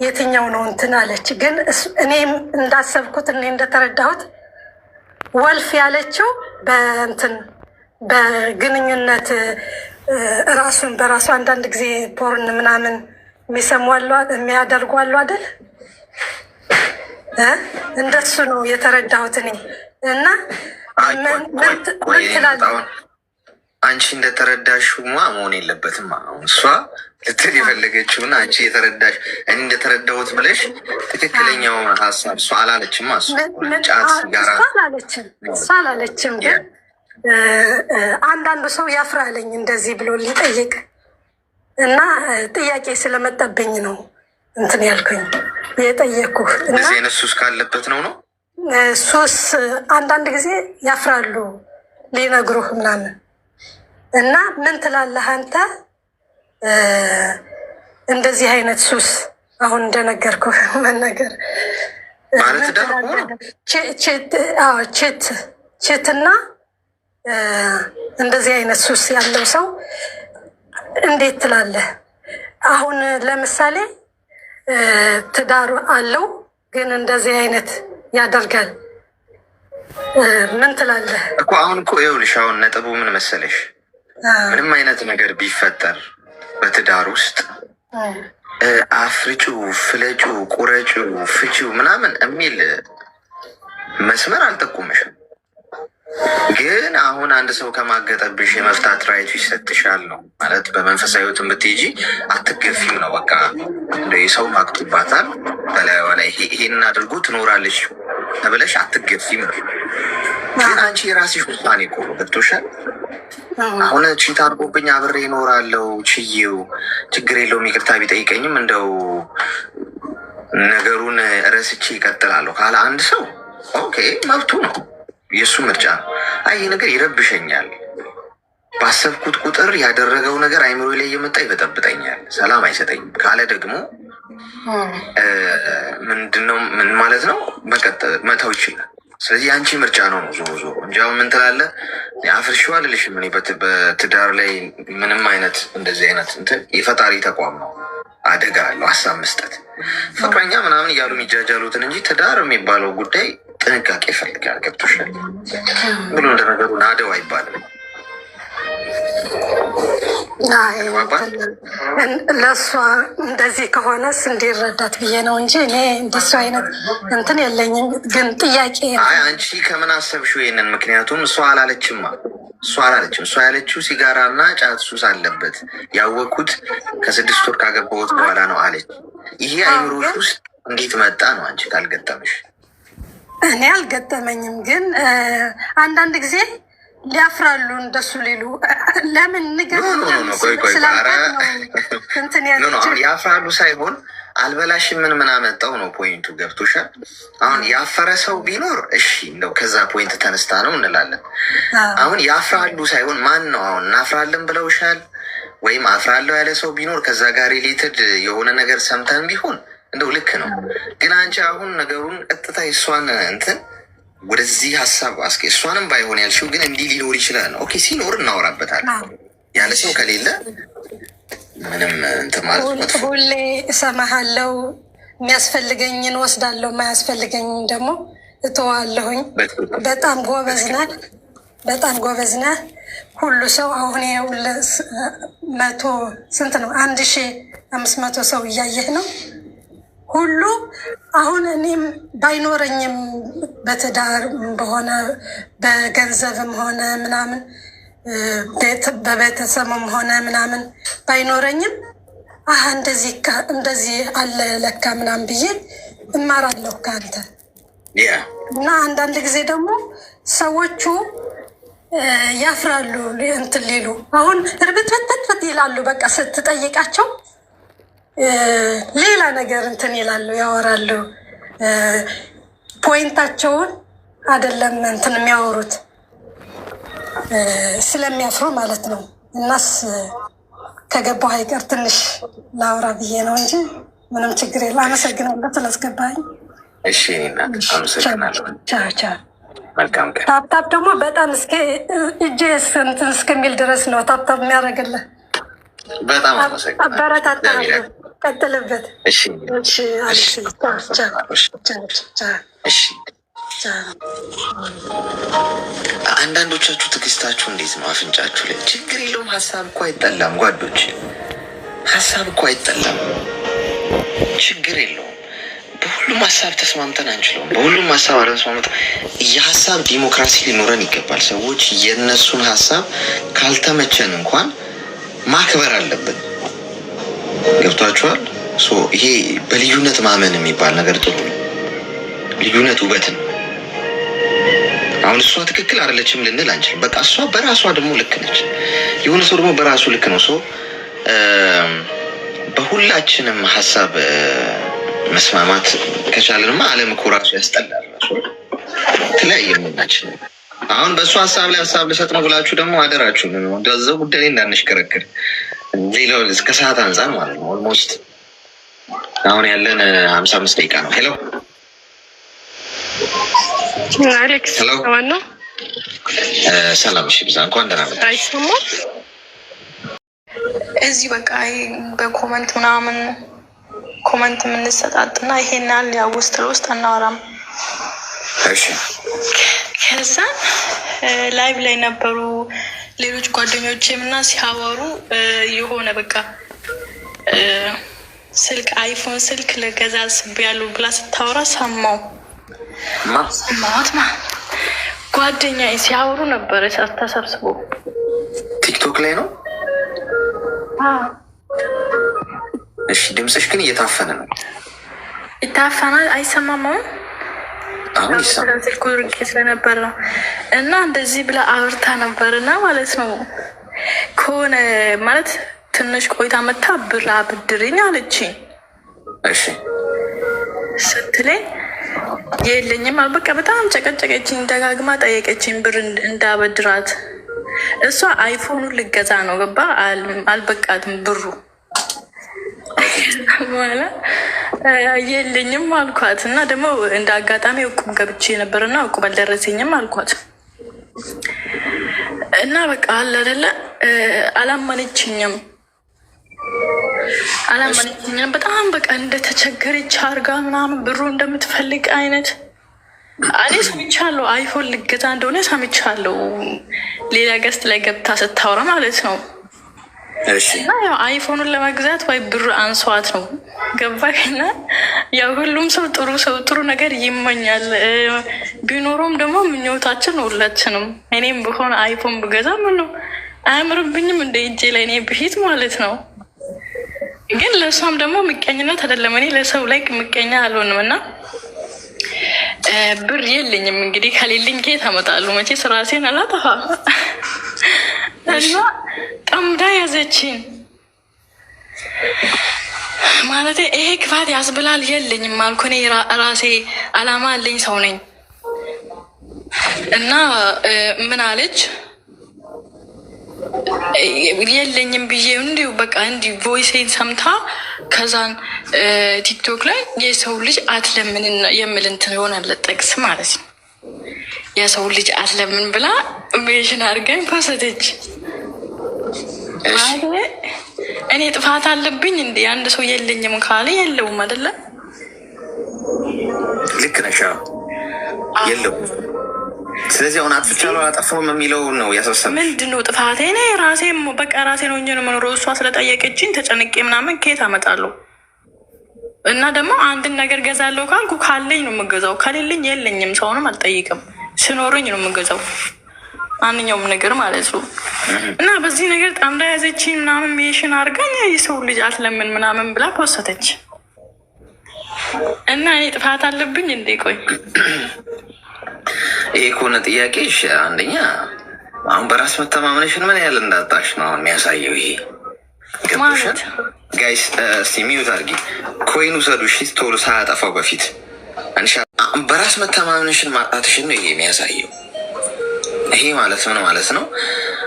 የትኛው ነው እንትን አለች። ግን እኔም እንዳሰብኩት እኔ እንደተረዳሁት ወልፍ ያለችው በእንትን በግንኙነት ራሱን በራሱ አንዳንድ ጊዜ ፖርን ምናምን የሚያደርጉ አሉ አይደል? እንደሱ ነው የተረዳሁት እኔ። እና ምን ትላለህ አንቺ? እንደተረዳሽማ መሆን የለበትም። አሁን እሷ ልትል የፈለገችውን አንቺ የተረዳሽ እኔ እንደተረዳሁት ብለሽ ትክክለኛው ሀሳብ እሷ አላለችም። እሷ አላለችም። ግን አንዳንዱ ሰው ያፍራለኝ እንደዚህ ብሎ ሊጠይቅ እና ጥያቄ ስለመጣብኝ ነው እንትን ያልኩኝ የጠየኩህ። እንደዚህ አይነት ሱስ ካለበት ነው ሱስ አንዳንድ ጊዜ ያፍራሉ ሊነግሩህ ምናምን። እና ምን ትላለህ አንተ እንደዚህ አይነት ሱስ አሁን እንደነገርኩህ መናገር ቼትና እንደዚህ አይነት ሱስ ያለው ሰው እንዴት ትላለህ? አሁን ለምሳሌ ትዳሩ አለው ግን እንደዚህ አይነት ያደርጋል። ምን ትላለህ እኮ? አሁን እኮ ይኸውልሽ፣ አሁን ነጥቡ ምን መሰለሽ? ምንም አይነት ነገር ቢፈጠር በትዳር ውስጥ አፍርጩ፣ ፍለጩ፣ ቁረጩ፣ ፍቺው ምናምን የሚል መስመር አልጠቁምሽም። ግን አሁን አንድ ሰው ከማገጠብሽ የመፍታት ራይቱ ይሰጥሻል ነው ማለት። በመንፈሳዊ ሕይወት ብትሄጂ አትገፊም ነው በቃ። እንደ ሰው ማቅጡባታል በላይዋ ላይ ይሄንን አድርጎ ትኖራለች ተብለሽ አትገፊም ነው። ግን አንቺ የራስሽ ውሳኔ እኮ ነው። ገብቶሻል? አሁን ቺት አድርጎብኝ አብሬ እኖራለሁ ችዬው ችግር የለውም ይቅርታ ቢጠይቀኝም እንደው ነገሩን ረስቼ ይቀጥላለሁ ካለ አንድ ሰው ኦኬ፣ መብቱ ነው፣ የእሱ ምርጫ ነው። አይ ይህ ነገር ይረብሸኛል፣ ባሰብኩት ቁጥር ያደረገው ነገር አይምሮ ላይ እየመጣ ይበጠብጠኛል፣ ሰላም አይሰጠኝም ካለ ደግሞ ምንድነው ምን ማለት ነው? መተው ይችላል። ስለዚህ የአንቺ ምርጫ ነው ዞሮ ዞሮ እንጂ አሁን ምን ትላለህ? አፍርሼው አልልሽም። እኔ በትዳር ላይ ምንም አይነት እንደዚህ አይነት እንትን የፈጣሪ ተቋም ነው፣ አደጋ አለው ሀሳብ መስጠት ፍቅረኛ ምናምን እያሉ የሚጃጃሉትን እንጂ ትዳር የሚባለው ጉዳይ ጥንቃቄ ይፈልጋል። ገብቶሻል ብሎ እንደነገሩ ናደው አይባልም። ለእሷ እንደዚህ ከሆነስ እንዲረዳት ብዬ ነው እንጂ እኔ እንደሱ አይነት እንትን የለኝም። ግን ጥያቄ አንቺ ከምን አሰብሽው ይሄንን? ምክንያቱም እሷ አላለችማ፣ እሷ ያለችው ሲጋራና ጫት ሱስ አለበት ያወቅኩት ከ6 ወር ካገባሁት በኋላ ነው አለች። ይሄ አይምሮሽ ውስጥ እንዴት መጣ ነው አንቺ ካልገጠመሽ? እኔ አልገጠመኝም፣ ግን አንዳንድ ጊዜ ሊያፍራሉ እንደሱ ሊሉ ለምን ንገር ያፍራሉ ሳይሆን አልበላሽ ምን አመጣው ነው ፖይንቱ። ገብቶሻል? አሁን ያፈረ ሰው ቢኖር እሺ እንደው ከዛ ፖይንት ተነስታ ነው እንላለን። አሁን ያፍራሉ ሳይሆን ማን ነው አሁን እናፍራለን ብለውሻል ወይም አፍራለሁ ያለ ሰው ቢኖር ከዛ ጋር ሪሌትድ የሆነ ነገር ሰምተን ቢሆን እንደው ልክ ነው። ግን አንቺ አሁን ነገሩን ቀጥታ የእሷን እንትን ወደዚህ ሀሳብ አስኬ እሷንም ባይሆን ያልሽው ግን እንዲህ ሊኖር ይችላል። ኦኬ ሲኖር እናወራበታለን። ያለ ሰው ከሌለ ምንም እንትን ማለት ነው። ሁሌ እሰማሃለው፣ የሚያስፈልገኝን ወስዳለሁ፣ የማያስፈልገኝን ደግሞ እተዋለሁኝ። በጣም ጎበዝ ነህ፣ በጣም ጎበዝ ነህ። ሁሉ ሰው አሁን መቶ ስንት ነው 1500 ሰው እያየህ ነው ሁሉ አሁን እኔም ባይኖረኝም በትዳር በሆነ በገንዘብም ሆነ ምናምን በቤተሰብም ሆነ ምናምን ባይኖረኝም እንደዚህ አለ ለካ ምናምን ብዬ እማራለሁ ከአንተ እና አንዳንድ ጊዜ ደግሞ ሰዎቹ ያፍራሉ እንትን ሊሉ አሁን እርብትበትበት ይላሉ። በቃ ስትጠይቃቸው ሌላ ነገር እንትን ይላሉ፣ ያወራሉ። ፖይንታቸውን አይደለም እንትን የሚያወሩት ስለሚያፍሩ ማለት ነው። እናስ ከገባሁ አይቀር ትንሽ ላውራ ብዬ ነው እንጂ ምንም ችግር የለ። አመሰግናለሁ ስላስገባኝ። እሺ አመሰግናለሁ። መልካም ቀን። ታፕታፕ ደግሞ በጣም እጄ እንትን እስከሚል ድረስ ነው ታፕታፕ የሚያደርግልህ። በጣም አመሰግናለሁ። አበረታታለሁ። ቀጥልበት። እሺ አንዳንዶቻችሁ ትዕግስታችሁ እንዴት ነው? አፍንጫችሁ ላይ ችግር የለውም። ሀሳብ እኮ አይጠላም ጓዶች፣ ሀሳብ እኮ አይጠላም፣ ችግር የለውም። በሁሉም ሀሳብ ተስማምተን አንችለውም። በሁሉም ሀሳብ አለመስማማት የሀሳብ ዲሞክራሲ ሊኖረን ይገባል። ሰዎች የእነሱን ሀሳብ ካልተመቸን እንኳን ማክበር አለብን። ገብቷችኋል? ይሄ በልዩነት ማመን የሚባል ነገር ጥሩ ነው። ልዩነት ውበት ነው። አሁን እሷ ትክክል አይደለችም ልንል አንችልም። በቃ እሷ በራሷ ደግሞ ልክ ነች፣ የሆነ ሰው ደግሞ በራሱ ልክ ነው። በሁላችንም ሀሳብ መስማማት ከቻለንማ ዓለም እኮ ራሱ ያስጠላል። ራሱ የተለያየ ምናችን አሁን በእሱ ሀሳብ ላይ ሀሳብ ልሰጥ ነው ብላችሁ ደግሞ አደራችሁ እንደዛው ጉዳይ ላይ እንዳንሽከረክር። ሌላው እስከ ሰዓት አንጻር ማለት ነው። ኦልሞስት አሁን ያለን 55 ደቂቃ ነው። ሄሎ አሌክስ ነው። ሰላም። እሺ ብዛ እንኳን ደህና መጣሽ። አይሰማም እዚህ በቃ በኮመንት ምናምን ኮመንት የምንሰጣጥና ይሄን ያህል ያው ውስጥ ለውስጥ አናወራም። እሺ ከዛ ላይቭ ላይ ነበሩ ሌሎች ጓደኞቼም እና ሲያወሩ የሆነ በቃ ስልክ አይፎን ስልክ ለገዛ አስቤያለሁ ብላ ስታወራ ሰማሁት። ጓደኛዬ ሲያወሩ ነበረ ተሰብስቦ። ቲክቶክ ላይ ነው። እሺ ድምፅሽ ግን እየታፈነ ነው። ይታፈናል። አይሰማም። አሁን ስልኩ ርቄ ስለነበር ነው። እና እንደዚህ ብላ አውርታ ነበር እና ማለት ነው ከሆነ ማለት ትንሽ ቆይታ መታ ብር አብድርኝ አለችኝ። እሺ ስትለኝ የለኝም አልበቃ በጣም ጨቀጨቀችኝ። ደጋግማ ጠየቀችኝ ብር እንዳበድራት። እሷ አይፎኑን ልገዛ ነው ገባ አልበቃትም ብሩ በኋላ የለኝም አልኳት እና ደግሞ እንደ አጋጣሚ እቁብ ገብቼ ነበርና እቁብ አልደረሰኝም አልኳት እና በቃ አለ አይደለ አላመነችኝም በጣም በቃ እንደተቸገረች አርጋ ምናምን ብሩ እንደምትፈልግ አይነት እኔ ሰምቻለሁ። አይፎን ልገዛ እንደሆነ ሰምቻለሁ። ሌላ ገስት ላይ ገብታ ስታወራ ማለት ነው። እና ያው አይፎኑን ለመግዛት ወይ ብር አንሷት ነው ገባኝና፣ ያው ሁሉም ሰው ጥሩ ነገር ይመኛል። ቢኖረውም ደግሞ ምኞታችን ሁላችንም። እኔም ብሆን አይፎን ብገዛ ምን ነው አያምርብኝም እንደ እጄ ላይ እኔ ብሂት ማለት ነው። ግን ለእሷም ደግሞ ምቀኝነት አይደለም። እኔ ለሰው ላይ ምቀኛ አልሆንም እና ብር የለኝም እንግዲህ ከሌለኝ ጌት አመጣለሁ። መቼ ስራሴን አላጠፋ እና ጠምዳ ያዘችኝ ማለት ይሄ ክፋት ያስብላል። የለኝም አልኩ። እኔ ራሴ አላማ አለኝ ሰው ነኝ እና ምን አለች የለኝም ብዬ እንዲሁ በቃ እንዲሁ ቮይሴን ሰምታ ከዛን ቲክቶክ ላይ የሰው ልጅ አትለምን የምል እንትን ይሆናል ጠቅስ ማለት ነው። የሰው ልጅ አትለምን ብላ ሜሽን አድርገኝ ፖሰተች። እኔ ጥፋት አለብኝ እንዴ? አንድ ሰው የለኝም ካለ የለውም አይደለ? ልክ ነሽ። የለውም። ስለዚህ አሁን አጥፍቻለሁ አላጠፋሁም የሚለው ነው ያሳሰበኝ። ምንድን ነው ጥፋቴ? እኔ ራሴ በቃ ራሴ ነው እንጂ ነው የምኖረው። እሷ ስለጠየቀችኝ ተጨንቄ ምናምን ከየት አመጣለሁ? እና ደግሞ አንድን ነገር ገዛለሁ ካልኩ ካለኝ ነው የምገዛው፣ ከሌለኝ የለኝም። ሰውንም አልጠይቅም። ስኖረኝ ነው የምገዛው ማንኛውም ነገር ማለት ነው። እና በዚህ ነገር ጣምዳ ያዘችኝ ምናምን ሜሽን አድርጋኝ የሰው ልጅ አትለምን ምናምን ብላ ፖሰተች። እና እኔ ጥፋት አለብኝ እንዴ? ቆይ ይሄ ከሆነ ጥያቄሽ አንደኛ አሁን በራስ መተማመንሽን ምን ያህል እንዳጣሽ ነው አሁን የሚያሳየው። ይሄ ገብቶሻል? ጋይስ እስቲ ሚዩት አድርጊ። ኮይን ውሰዱ እሺ፣ ቶሎ ሳያጠፋው በፊት በራስ መተማመንሽን ማጣትሽን ነው ይሄ የሚያሳየው። ይሄ ማለት ምን ማለት ነው?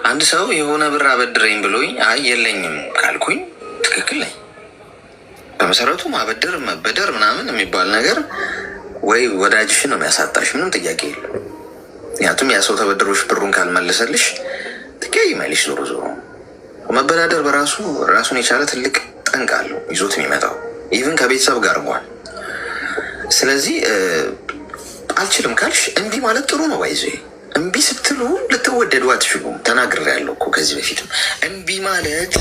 አንድ ሰው የሆነ ብር አበድረኝ ብሎኝ አይ የለኝም ካልኩኝ ትክክል ነኝ። በመሰረቱ ማበደር መበደር ምናምን የሚባል ነገር ወይ ወዳጅሽን ነው የሚያሳጣሽ፣ ምንም ጥያቄ የለም። ምክንያቱም ያ ሰው ተበድሮሽ ብሩን ካልመለሰልሽ ትቀይማለሽ። ዞሮ ዞሮ መበዳደር በራሱ ራሱን የቻለ ትልቅ ጠንቅ አለው ይዞት የሚመጣው ኢቭን ከቤተሰብ ጋር እንኳን። ስለዚህ አልችልም ካልሽ እምቢ ማለት ጥሩ ነው። ባይዞ እምቢ ስትሉ ልትወደዱ አትችሉም። ተናግሬያለሁ እኮ ከዚህ በፊትም። እምቢ ማለት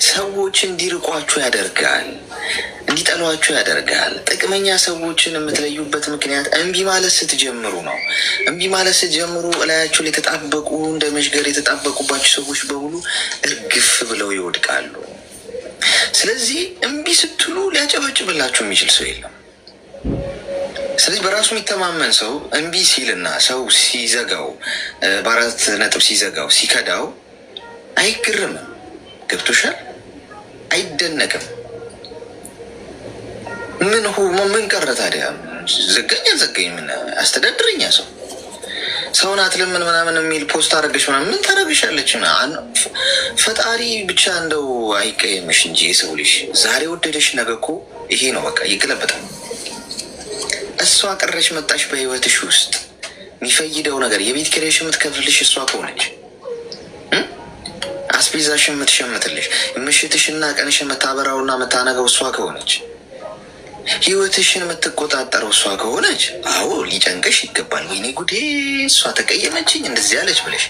ሰዎች እንዲርቋችሁ ያደርጋል፣ እንዲጠሏችሁ ያደርጋል። ጥቅመኛ ሰዎችን የምትለዩበት ምክንያት እምቢ ማለት ስትጀምሩ ነው። እምቢ ማለት ስትጀምሩ እላያችሁ ላይ የተጣበቁ እንደ መዥገር የተጣበቁባቸው ሰዎች በሙሉ እርግፍ ብለው ይወድቃሉ። ስለዚህ እምቢ ስትሉ ሊያጨበጭብላችሁ የሚችል ሰው የለም። ስለዚህ በራሱ የሚተማመን ሰው እምቢ ሲልና ሰው ሲዘጋው በአራት ነጥብ ሲዘጋው ሲከዳው አይግርምም። ገብቶሻል? አይደነቅም። ምን ቀረ ታዲያ? ዘጋኝ አልዘጋኝ ምን አስተዳድረኛ ሰው ሰውን አትለምን ምናምን የሚል ፖስት አረገሽ ምናምን ምን ታረግሻለች? ፈጣሪ ብቻ እንደው አይቀየምሽ እንጂ የሰው ልጅ ዛሬ ወደደሽ ነገ እኮ ይሄ ነው በቃ ይገለበጣል። እሷ ቀረሽ መጣሽ በህይወትሽ ውስጥ የሚፈይደው ነገር የቤት ኪራይሽ የምትከፍልሽ እሷ ከሆነች፣ አስቤዛሽ የምትሸምትልሽ፣ ምሽትሽና ቀንሽ የምታበራውና የምታነገው እሷ ከሆነች፣ ህይወትሽን የምትቆጣጠረው እሷ ከሆነች፣ አዎ ሊጨንቅሽ ይገባል። ወይኔ ጉዴ እሷ ተቀየመችኝ እንደዚህ ያለች ብለሽ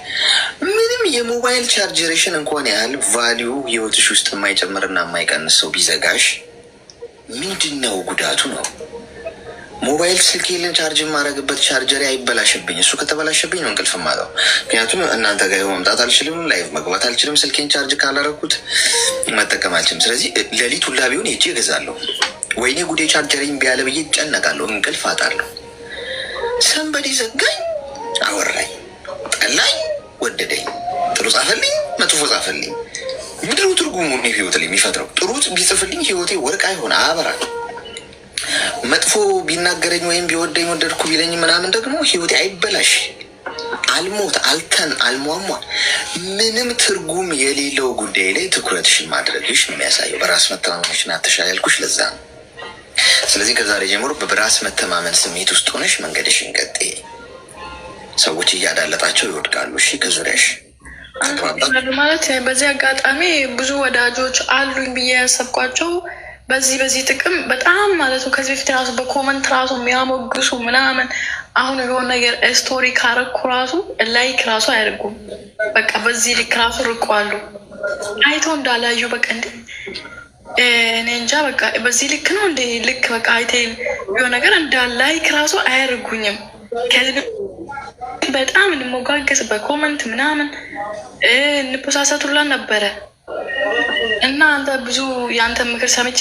ምንም የሞባይል ቻርጀሬሽን እንኳን ያህል ቫሊዩ ህይወትሽ ውስጥ የማይጨምርና የማይቀንስ ሰው ቢዘጋሽ ምንድን ነው ጉዳቱ ነው? ሞባይል ስልክ የለን ቻርጅ የማደርግበት ቻርጀሪ አይበላሽብኝ። እሱ ከተበላሽብኝ ነው እንቅልፍ ማጣው። ምክንያቱም እናንተ ጋር መምጣት አልችልም፣ ላይቭ መግባት አልችልም። ስልኬን ቻርጅ ካላረኩት መጠቀም አልችልም። ስለዚህ ሌሊት ሁላ ቢሆን ሄጄ እገዛለሁ። ወይኔ ጉዴ ቻርጀሪኝ ቢያለ ብዬ እጨነቃለሁ፣ እንቅልፍ አጣለሁ። ሰንበዲ ዘጋኝ፣ አወራኝ፣ ጠላኝ፣ ወደደኝ፣ ጥሩ ጻፈልኝ፣ መጥፎ ጻፈልኝ። ምድሩ ትርጉሙ ህይወት ላይ የሚፈጥረው ጥሩ ቢጽፍልኝ ህይወቴ ወርቅ አይሆን አያበራል። መጥፎ ቢናገረኝ ወይም ቢወደኝ ወደድኩ ቢለኝ ምናምን ደግሞ ህይወቴ አይበላሽ። አልሞት አልተን አልሟሟ ምንም ትርጉም የሌለው ጉዳይ ላይ ትኩረትሽን ማድረግሽ ነው የሚያሳየው። በራስ መተማመንሽን አትሻል ያልኩሽ ለዛ ነው። ስለዚህ ከዛሬ ጀምሮ በራስ መተማመን ስሜት ውስጥ ሆነሽ መንገድሽን ቀጥይ። ሰዎች እያዳለጣቸው ይወድቃሉ። እሺ ከዙሪያሽ ማለት በዚህ አጋጣሚ ብዙ ወዳጆች አሉኝ ብዬ ያሰብኳቸው በዚህ ጥቅም በጣም ማለት ነው። ከዚህ በፊት ራሱ በኮመንት ራሱ የሚያሞግሱ ምናምን አሁን የሆነ ነገር ስቶሪ ካረኩ ራሱ ላይክ ራሱ አያደርጉም። በቃ በዚህ ልክ ራሱ ርቋሉ። አይቶ እንዳላዩ በቃ እንደ እኔ እንጃ በቃ በዚህ ልክ ነው እንደ ልክ በቃ አይቴ የሆነ ነገር እንዳላይክ ራሱ አያደርጉኝም። ከዚህ በጣም እንሞጋገስ በኮመንት ምናምን እንፖሳሰቱላን ነበረ እና አንተ ብዙ የአንተ ምክር ሰምቼ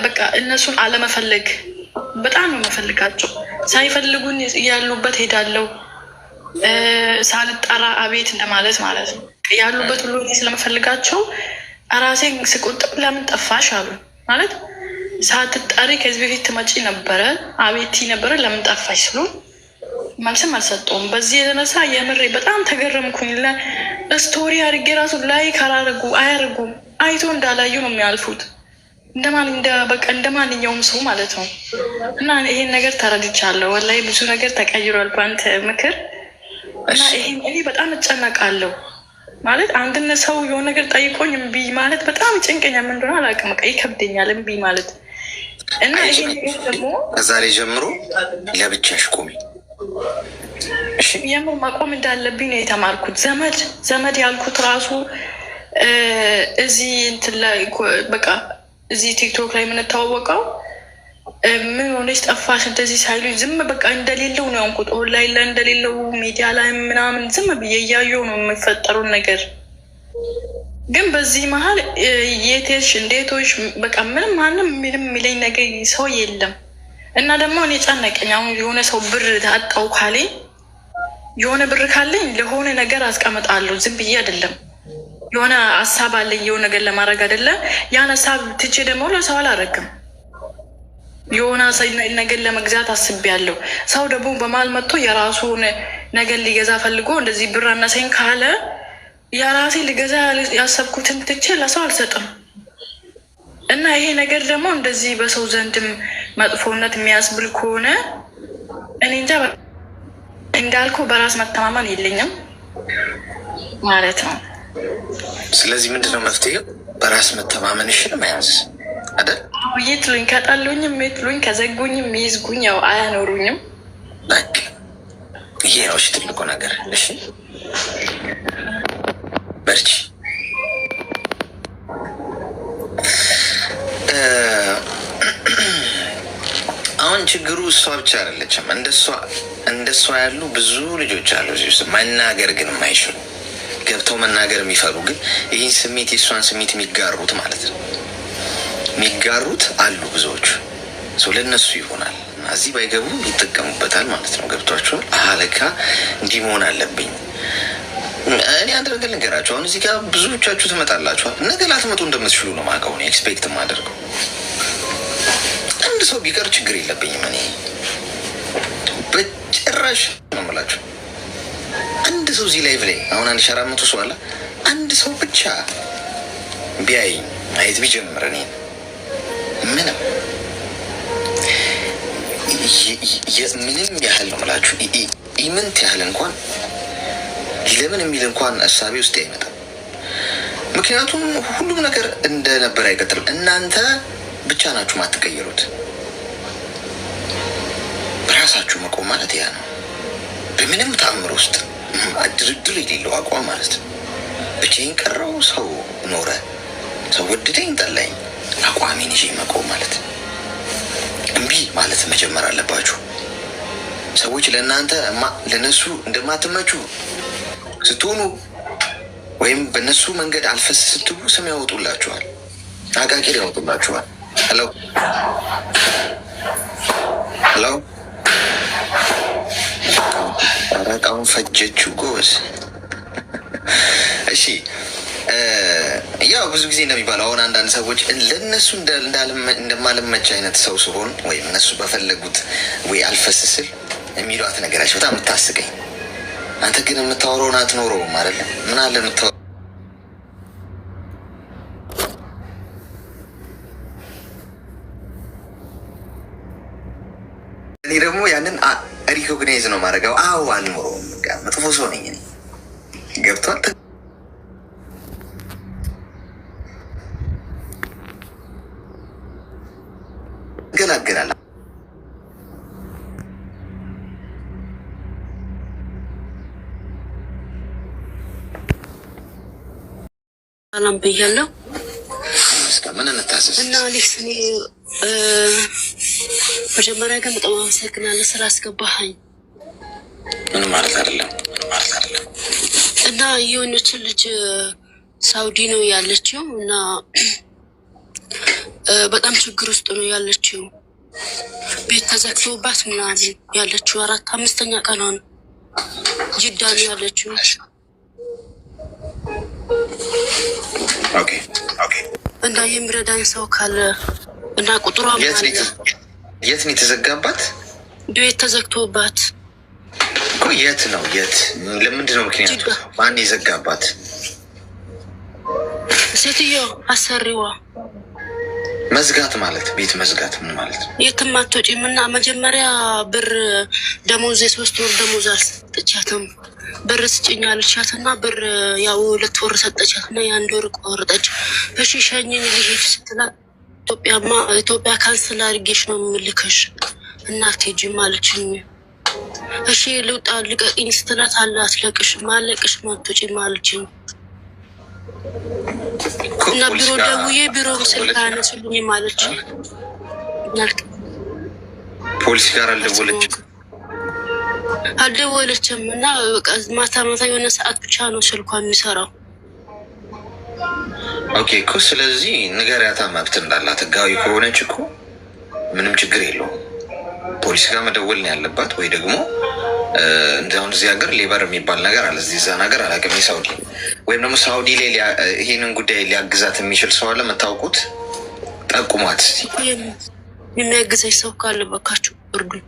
በቃ እነሱን አለመፈለግ በጣም ነው የምፈልጋቸው። ሳይፈልጉን ያሉበት ሄዳለው ሳልጠራ አቤት እንደማለት ማለት ነው። ያሉበት ሁሉ ስለምፈልጋቸው ራሴን ስቆጥብ ለምን ጠፋሽ አሉ ማለት ሳትጠሪ ከዚህ በፊት ትመጪ ነበረ አቤት ነበረ ለምን ጠፋሽ ስሉ መልስም አልሰጠውም። በዚህ የተነሳ የምሬ በጣም ተገረምኩኝ። ለስቶሪ አድርጌ ራሱ ላይ ካላረጉ አያርጉም። አይቶ እንዳላዩ ነው የሚያልፉት በቃ እንደ ማንኛውም ሰው ማለት ነው። እና ይሄን ነገር ተረድቻለሁ። ወላሂ ብዙ ነገር ተቀይሯል በአንተ ምክር እና ይሄን እኔ በጣም እጨነቃለሁ ማለት አንድን ሰው የሆነ ነገር ጠይቆኝ እምቢ ማለት በጣም ጭንቀኛል። ምን እንደሆነ አላውቅም። በቃ ይከብደኛል እምቢ ማለት እና ይሄን ነገር ደግሞ ከዛሬ ጀምሮ ለብቻሽ ቆሚ። የምር ማቆም እንዳለብኝ ነው የተማርኩት። ዘመድ ያልኩት ራሱ እዚህ እንትን ላይ በቃ እዚህ ቲክቶክ ላይ የምንታወቀው ምን ሆነች ጠፋሽ እንደዚህ ሳይሉኝ ዝም በቃ እንደሌለው ነው ያንኩት። ኦንላይን ላይ እንደሌለው ሚዲያ ላይ ምናምን ዝም ብዬ እያየው ነው የሚፈጠሩን ነገር። ግን በዚህ መሀል የቴሽ እንዴቶች በቃ ማንም የሚለኝ ነገር ሰው የለም። እና ደግሞ እኔ ጨነቀኝ። አሁን የሆነ ሰው ብር ታጣው ካለኝ የሆነ ብር ካለኝ ለሆነ ነገር አስቀምጣለሁ። ዝም ብዬ አይደለም። የሆነ ሀሳብ አለኝ የሆነ ነገር ለማድረግ አይደለም። ያን ሀሳብ ትቼ ደግሞ ለሰው አላረግም። የሆነ ነገር ለመግዛት አስቤያለሁ። ሰው ደግሞ በመሀል መጥቶ የራሱን ነገር ሊገዛ ፈልጎ እንደዚህ ብር አነሰኝ ካለ የራሴ ሊገዛ ያሰብኩትን ትቼ ለሰው አልሰጥም። እና ይሄ ነገር ደግሞ እንደዚህ በሰው ዘንድም መጥፎነት የሚያስብል ከሆነ እኔ እንጃ እንዳልኩ በራስ መተማመን የለኝም ማለት ነው። ስለዚህ ምንድነው መፍትሄው? በራስ መተማመንሽን መያዝ አይደል? ይትሉኝ ከጣሉኝም ይትሉኝ ከዘጉኝም ይዝጉኝ ያው አያኖሩኝም። በቃ ይሄ ነው ትልቁ ነገር። እሺ በርቺ። አሁን ችግሩ እሷ ብቻ አይደለችም። እንደሷ ያሉ ብዙ ልጆች አሉ እዚህ ውስጥ መናገር ግን የማይችሉ ገብተው መናገር የሚፈሩ ግን ይህን ስሜት የእሷን ስሜት የሚጋሩት ማለት ነው የሚጋሩት አሉ ብዙዎቹ። ሰው ለእነሱ ይሆናል እና እዚህ ባይገቡ ይጠቀሙበታል ማለት ነው። ገብቷቸዋል። አለካ እንዲህ መሆን አለብኝ። እኔ አንድ ነገር ልንገራቸው። አሁን እዚህ ጋር ብዙዎቻችሁ ትመጣላችኋል። ነገ ላትመጡ እንደምትችሉ ነው የማውቀው። እኔ ኤክስፔክት የማደርገው አንድ ሰው ቢቀር ችግር የለብኝም። እኔ በጭራሽ ነው የምላቸው። አንድ ሰው እዚህ ላይቭ ላይ አሁን 1400 ሰው አለ። አንድ ሰው ብቻ ቢያይ ማየት ቢጀምር እኔ ምንም ያህል ነው የምላችሁ ኢምንት ያህል እንኳን ለምን የሚል እንኳን ሀሳቤ ውስጥ አይመጣም። ምክንያቱም ሁሉም ነገር እንደነበረ አይቀጥልም። እናንተ ብቻ ናችሁ ማትቀየሩት። በራሳችሁ መቆም ማለት ያ ነው። በምንም ተአምር ውስጥ ድርድር የሌለው አቋም ማለት ነው። ብቻዬን ቀረው ሰው ኖረ፣ ሰው ወደደኝ ጠላኝ፣ አቋሜን ይዤ መቆም ማለት እምቢ ማለት መጀመር አለባችሁ። ሰዎች ለእናንተ ለነሱ እንደማትመቹ ስትሆኑ ወይም በእነሱ መንገድ አልፈስ ስትሉ ስም ያወጡላችኋል፣ አቃቂር ያወጡላችኋል። ሄሎ አረቃውን ፈጀችው ጎበዝ። እሺ ያው ብዙ ጊዜ እንደሚባለው አሁን አንዳንድ ሰዎች ለእነሱ እንደማልመች አይነት ሰው ሲሆን ወይም እነሱ በፈለጉት ወይ አልፈስስል የሚሏት ነገራቸው በጣም የምታስቀኝ አንተ ግን የምታወራውን አትኖረውም አይደለም? ምን አለ የምታወራው? እኔ ደግሞ ያንን ሪኮግናይዝ ነው ማድረገው። አዎ አልኖረውም፣ መጥፎ ሰው ነኝ እኔ። ገብቷል? ገላገላል። ሰላም ብያለሁ። ምን እንታዘዝ? እና አሌክስ እኔ መጀመሪያ ግን በጣም አመሰግናለሁ ስራ አስገባኸኝ። ምን ማለት አይደለም። እና የሆነችን ልጅ ሳውዲ ነው ያለችው እና በጣም ችግር ውስጥ ነው ያለችው። ቤት ተዘግቶባት ምናምን ያለችው 4-5ኛ ቀኗ ነው። ጅዳ ነው ያለችው። እና የሚረዳኝ ሰው ካለ እና ቁጥሯ የት ነው የተዘጋባት? ቤት ተዘግቶባት እኮ የት ነው? የት? ለምንድን ነው ምክንያቱ? ማን የዘጋባት? ሴትዮ አሰሪዋ። መዝጋት ማለት ቤት መዝጋት ምን ማለት ነው? የትም አትወጪም። እና መጀመሪያ ብር ደሞዝ የ3 ወር ደሞዝ አልሰጠቻትም። ብር ስጭኝ አለቻት እና ብር ያው 2 ወር ሰጠቻት እና የ1 ወር ቆረጠች። እሺ ሸኝኝ ልሄድ ስትላት ኢትዮጵያ ካንስል አድርጌሽ ነው የምልክሽ እና አትሄጂም አለችኝ። እሺ ልውጣ ልቀቂኝ ስትላት አትለቅሽም አትወጪም አለችኝ። እና ቢሮ ደውዬ ቢሮ ስልክ አያነሱልኝም አለችኝ። ፖሊስ ጋር አልደወለችም እና ማታ የሆነ ሰዓት ብቻ ነው ስልኳ የሚሰራው። ኦኬ እኮ ስለዚህ ንገሪያታ መብት እንዳላት። ህጋዊ ከሆነች እኮ ምንም ችግር የለውም። ፖሊስ ጋር መደወል ነው ያለባት። ወይ ደግሞ እንደሁን እዚህ ሀገር ሌበር የሚባል ነገር አለ። እዛ ነገር አላውቅም። የሳውዲ ወይም ደግሞ ሳውዲ ላይ ይሄንን ጉዳይ ሊያግዛት የሚችል ሰው አለ የምታውቁት? ጠቁሟት እስኪ። የሚያግዘኝ ሰው ካለ በካችሁ እርዱኝ።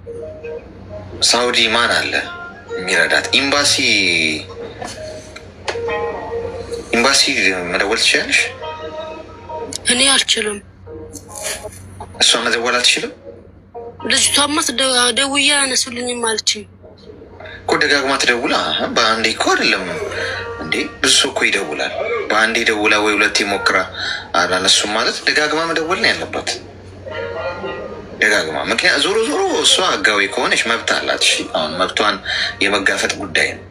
ሳውዲ ማን አለ የሚረዳት? ኤምባሲ መደወል ትችላለሽ? እኔ አልችልም። እሷ መደወል አትችልም? ልጅቷማ ደውዬ አያነሱልኝም አለችኝ እኮ። ደጋግማ ትደውላ። በአንዴ እኮ አይደለም እንዴ፣ ብዙ ሰው እኮ ይደውላል። በአንዴ ደውላ ወይ 2 ሞክራ አላነሱም ማለት ደጋግማ መደወል ነው ያለባት። ደጋግማ። ምክንያት ዞሮ እሷ ህጋዊ ከሆነች መብት አላት። እሺ አሁን መብቷን የመጋፈጥ ጉዳይ ነው።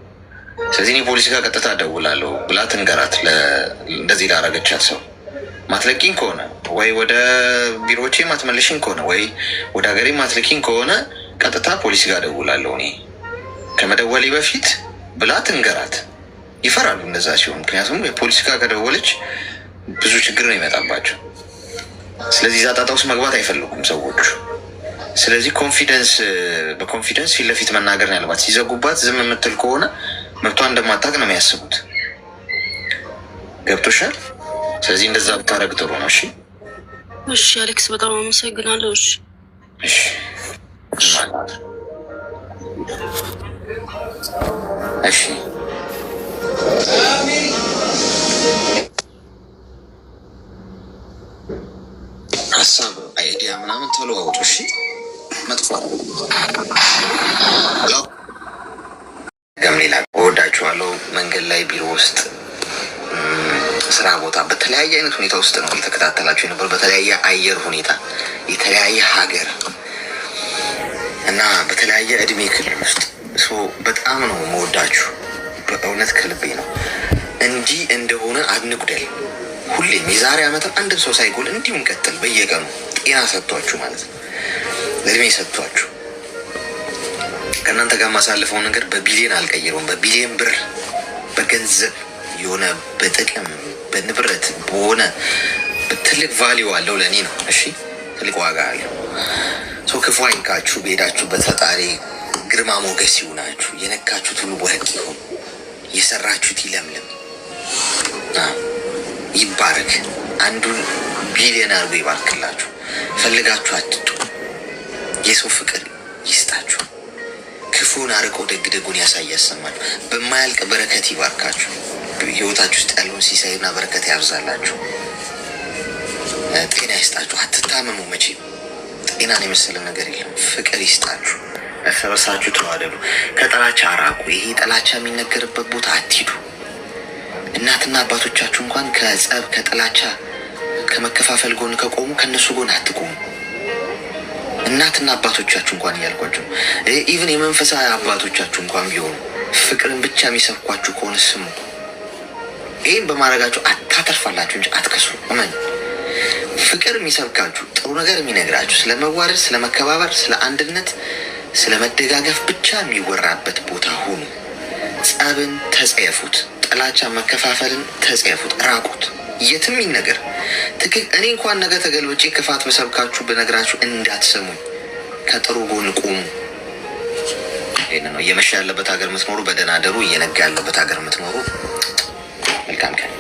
ስለዚህ እኔ ፖሊስ ጋር ቀጥታ እደውላለሁ ብላ ትንገራት። እንደዚህ ላረገቻት ሰው ማትለቂኝ ከሆነ ወይ ወደ ቢሮዎቼ ማትመለሽኝ ከሆነ ወይ ወደ ሀገሬ ማትልኪኝ ከሆነ ቀጥታ ፖሊስ ጋር እደውላለሁ እኔ ከመደወሌ በፊት ብላ ትንገራት። ይፈራሉ እንደዛ ሲሆን፣ ምክንያቱም የፖሊስ ጋር ከደወለች ብዙ ችግር ነው ይመጣባቸው። ስለዚህ እዛ ጣጣ ውስጥ መግባት አይፈልጉም ሰዎቹ። ስለዚህ በኮንፊደንስ ፊት ለፊት መናገር ነው ያለባት። ሲዘጉባት ዝም የምትል ከሆነ መብቷን እንደማታውቅ ነው የሚያስቡት። ገብቶሻል? ስለዚህ እንደዛ ብታረግ ጥሩ ነው። እሺ እሺ አሌክስ በጣም አመሰግናለሁ። እሺ እሺ ሀሳብ አይዲያ ምናምን ተለዋውጡ። እሺ መጥፎ ገምሌላ እወዳችኋለሁ። መንገድ ላይ፣ ቢሮ ውስጥ፣ ስራ ቦታ፣ በተለያየ አይነት ሁኔታ ውስጥ ነው የተከታተላችሁ የነበር። በተለያየ አየር ሁኔታ፣ የተለያየ ሀገር እና በተለያየ እድሜ ክልል ውስጥ በጣም ነው መወዳችሁ። በእውነት ከልቤ ነው። እንዲህ እንደሆነ አንጉደል። ሁሌም የዛሬ ዓመትም አንድም ሰው ሳይጎል እንዲሁ እንቀጥል። በየቀኑ ጤና ሰጥቷችሁ ማለት ነው፣ እድሜ ሰጥቷችሁ። ከእናንተ ጋር ማሳልፈው ነገር በቢሊየን አልቀይረውም። በቢሊየን ብር፣ በገንዘብ የሆነ በጥቅም በንብረት በሆነ ትልቅ ቫሊዩ አለው ለእኔ ነው። እሺ ትልቅ ዋጋ አለው። ሰው ክፉ አይንካችሁ። በሄዳችሁበት ፈጣሪ ግርማ ሞገስ ይሁናችሁ። የነካችሁት ሁሉ ወርቅ ይሁን። የሰራችሁት ይለምልም፣ ይባረክ። አንዱን ቢሊየን አድርጎ ይባርክላችሁ። ፈልጋችሁ አትጡ። የሰው ፍቅር ይስጣችሁ። ክፉ ክፉን አርቀው ደግ ደጉን ያሳይ ያሰማል። በማያልቅ በረከት ይባርካችሁ። ህይወታችሁ ውስጥ ያለውን ሲሳይና በረከት ያብዛላችሁ። ጤና ይስጣችሁ። አትታመሙ። መቼም ጤናን የመሰለ ነገር የለም። ፍቅር ይስጣችሁ። እርስ በርሳችሁ ተዋደዱ። ከጥላቻ አራቁ። ይሄ ጥላቻ የሚነገርበት ቦታ አትሂዱ። እናትና አባቶቻችሁ እንኳን ከጸብ ከጥላቻ ከመከፋፈል ጎን ከቆሙ ከነሱ ጎን አትቆሙ። እናትና አባቶቻችሁ እንኳን እያልኳቸው ኢቭን የመንፈሳዊ አባቶቻችሁ እንኳን ቢሆኑ ፍቅርን ብቻ የሚሰብኳችሁ ከሆነ ስሙ። ይህም በማድረጋችሁ አታተርፋላችሁ እንጂ አትከሱ። እመን ፍቅር የሚሰብካችሁ ጥሩ ነገር የሚነግራችሁ ስለ መዋደድ፣ ስለ መከባበር፣ ስለ አንድነት፣ ስለ መደጋገፍ ብቻ የሚወራበት ቦታ ሁኑ። ጸብን ተጸየፉት። ጥላቻ መከፋፈልን ተጸየፉት፣ ራቁት። የትም ይነገር እኔ እንኳን ነገ ተገልብጬ ክፋት በሰብካችሁ በነግራችሁ እንዳትሰሙኝ። ከጥሩ ጎን ቁሙ። ይሄን ነው እየመሸ ያለበት ሀገር የምትኖሩ በደህና ደሩ፣ እየነጋ ያለበት ሀገር የምትኖሩ መልካም ቀን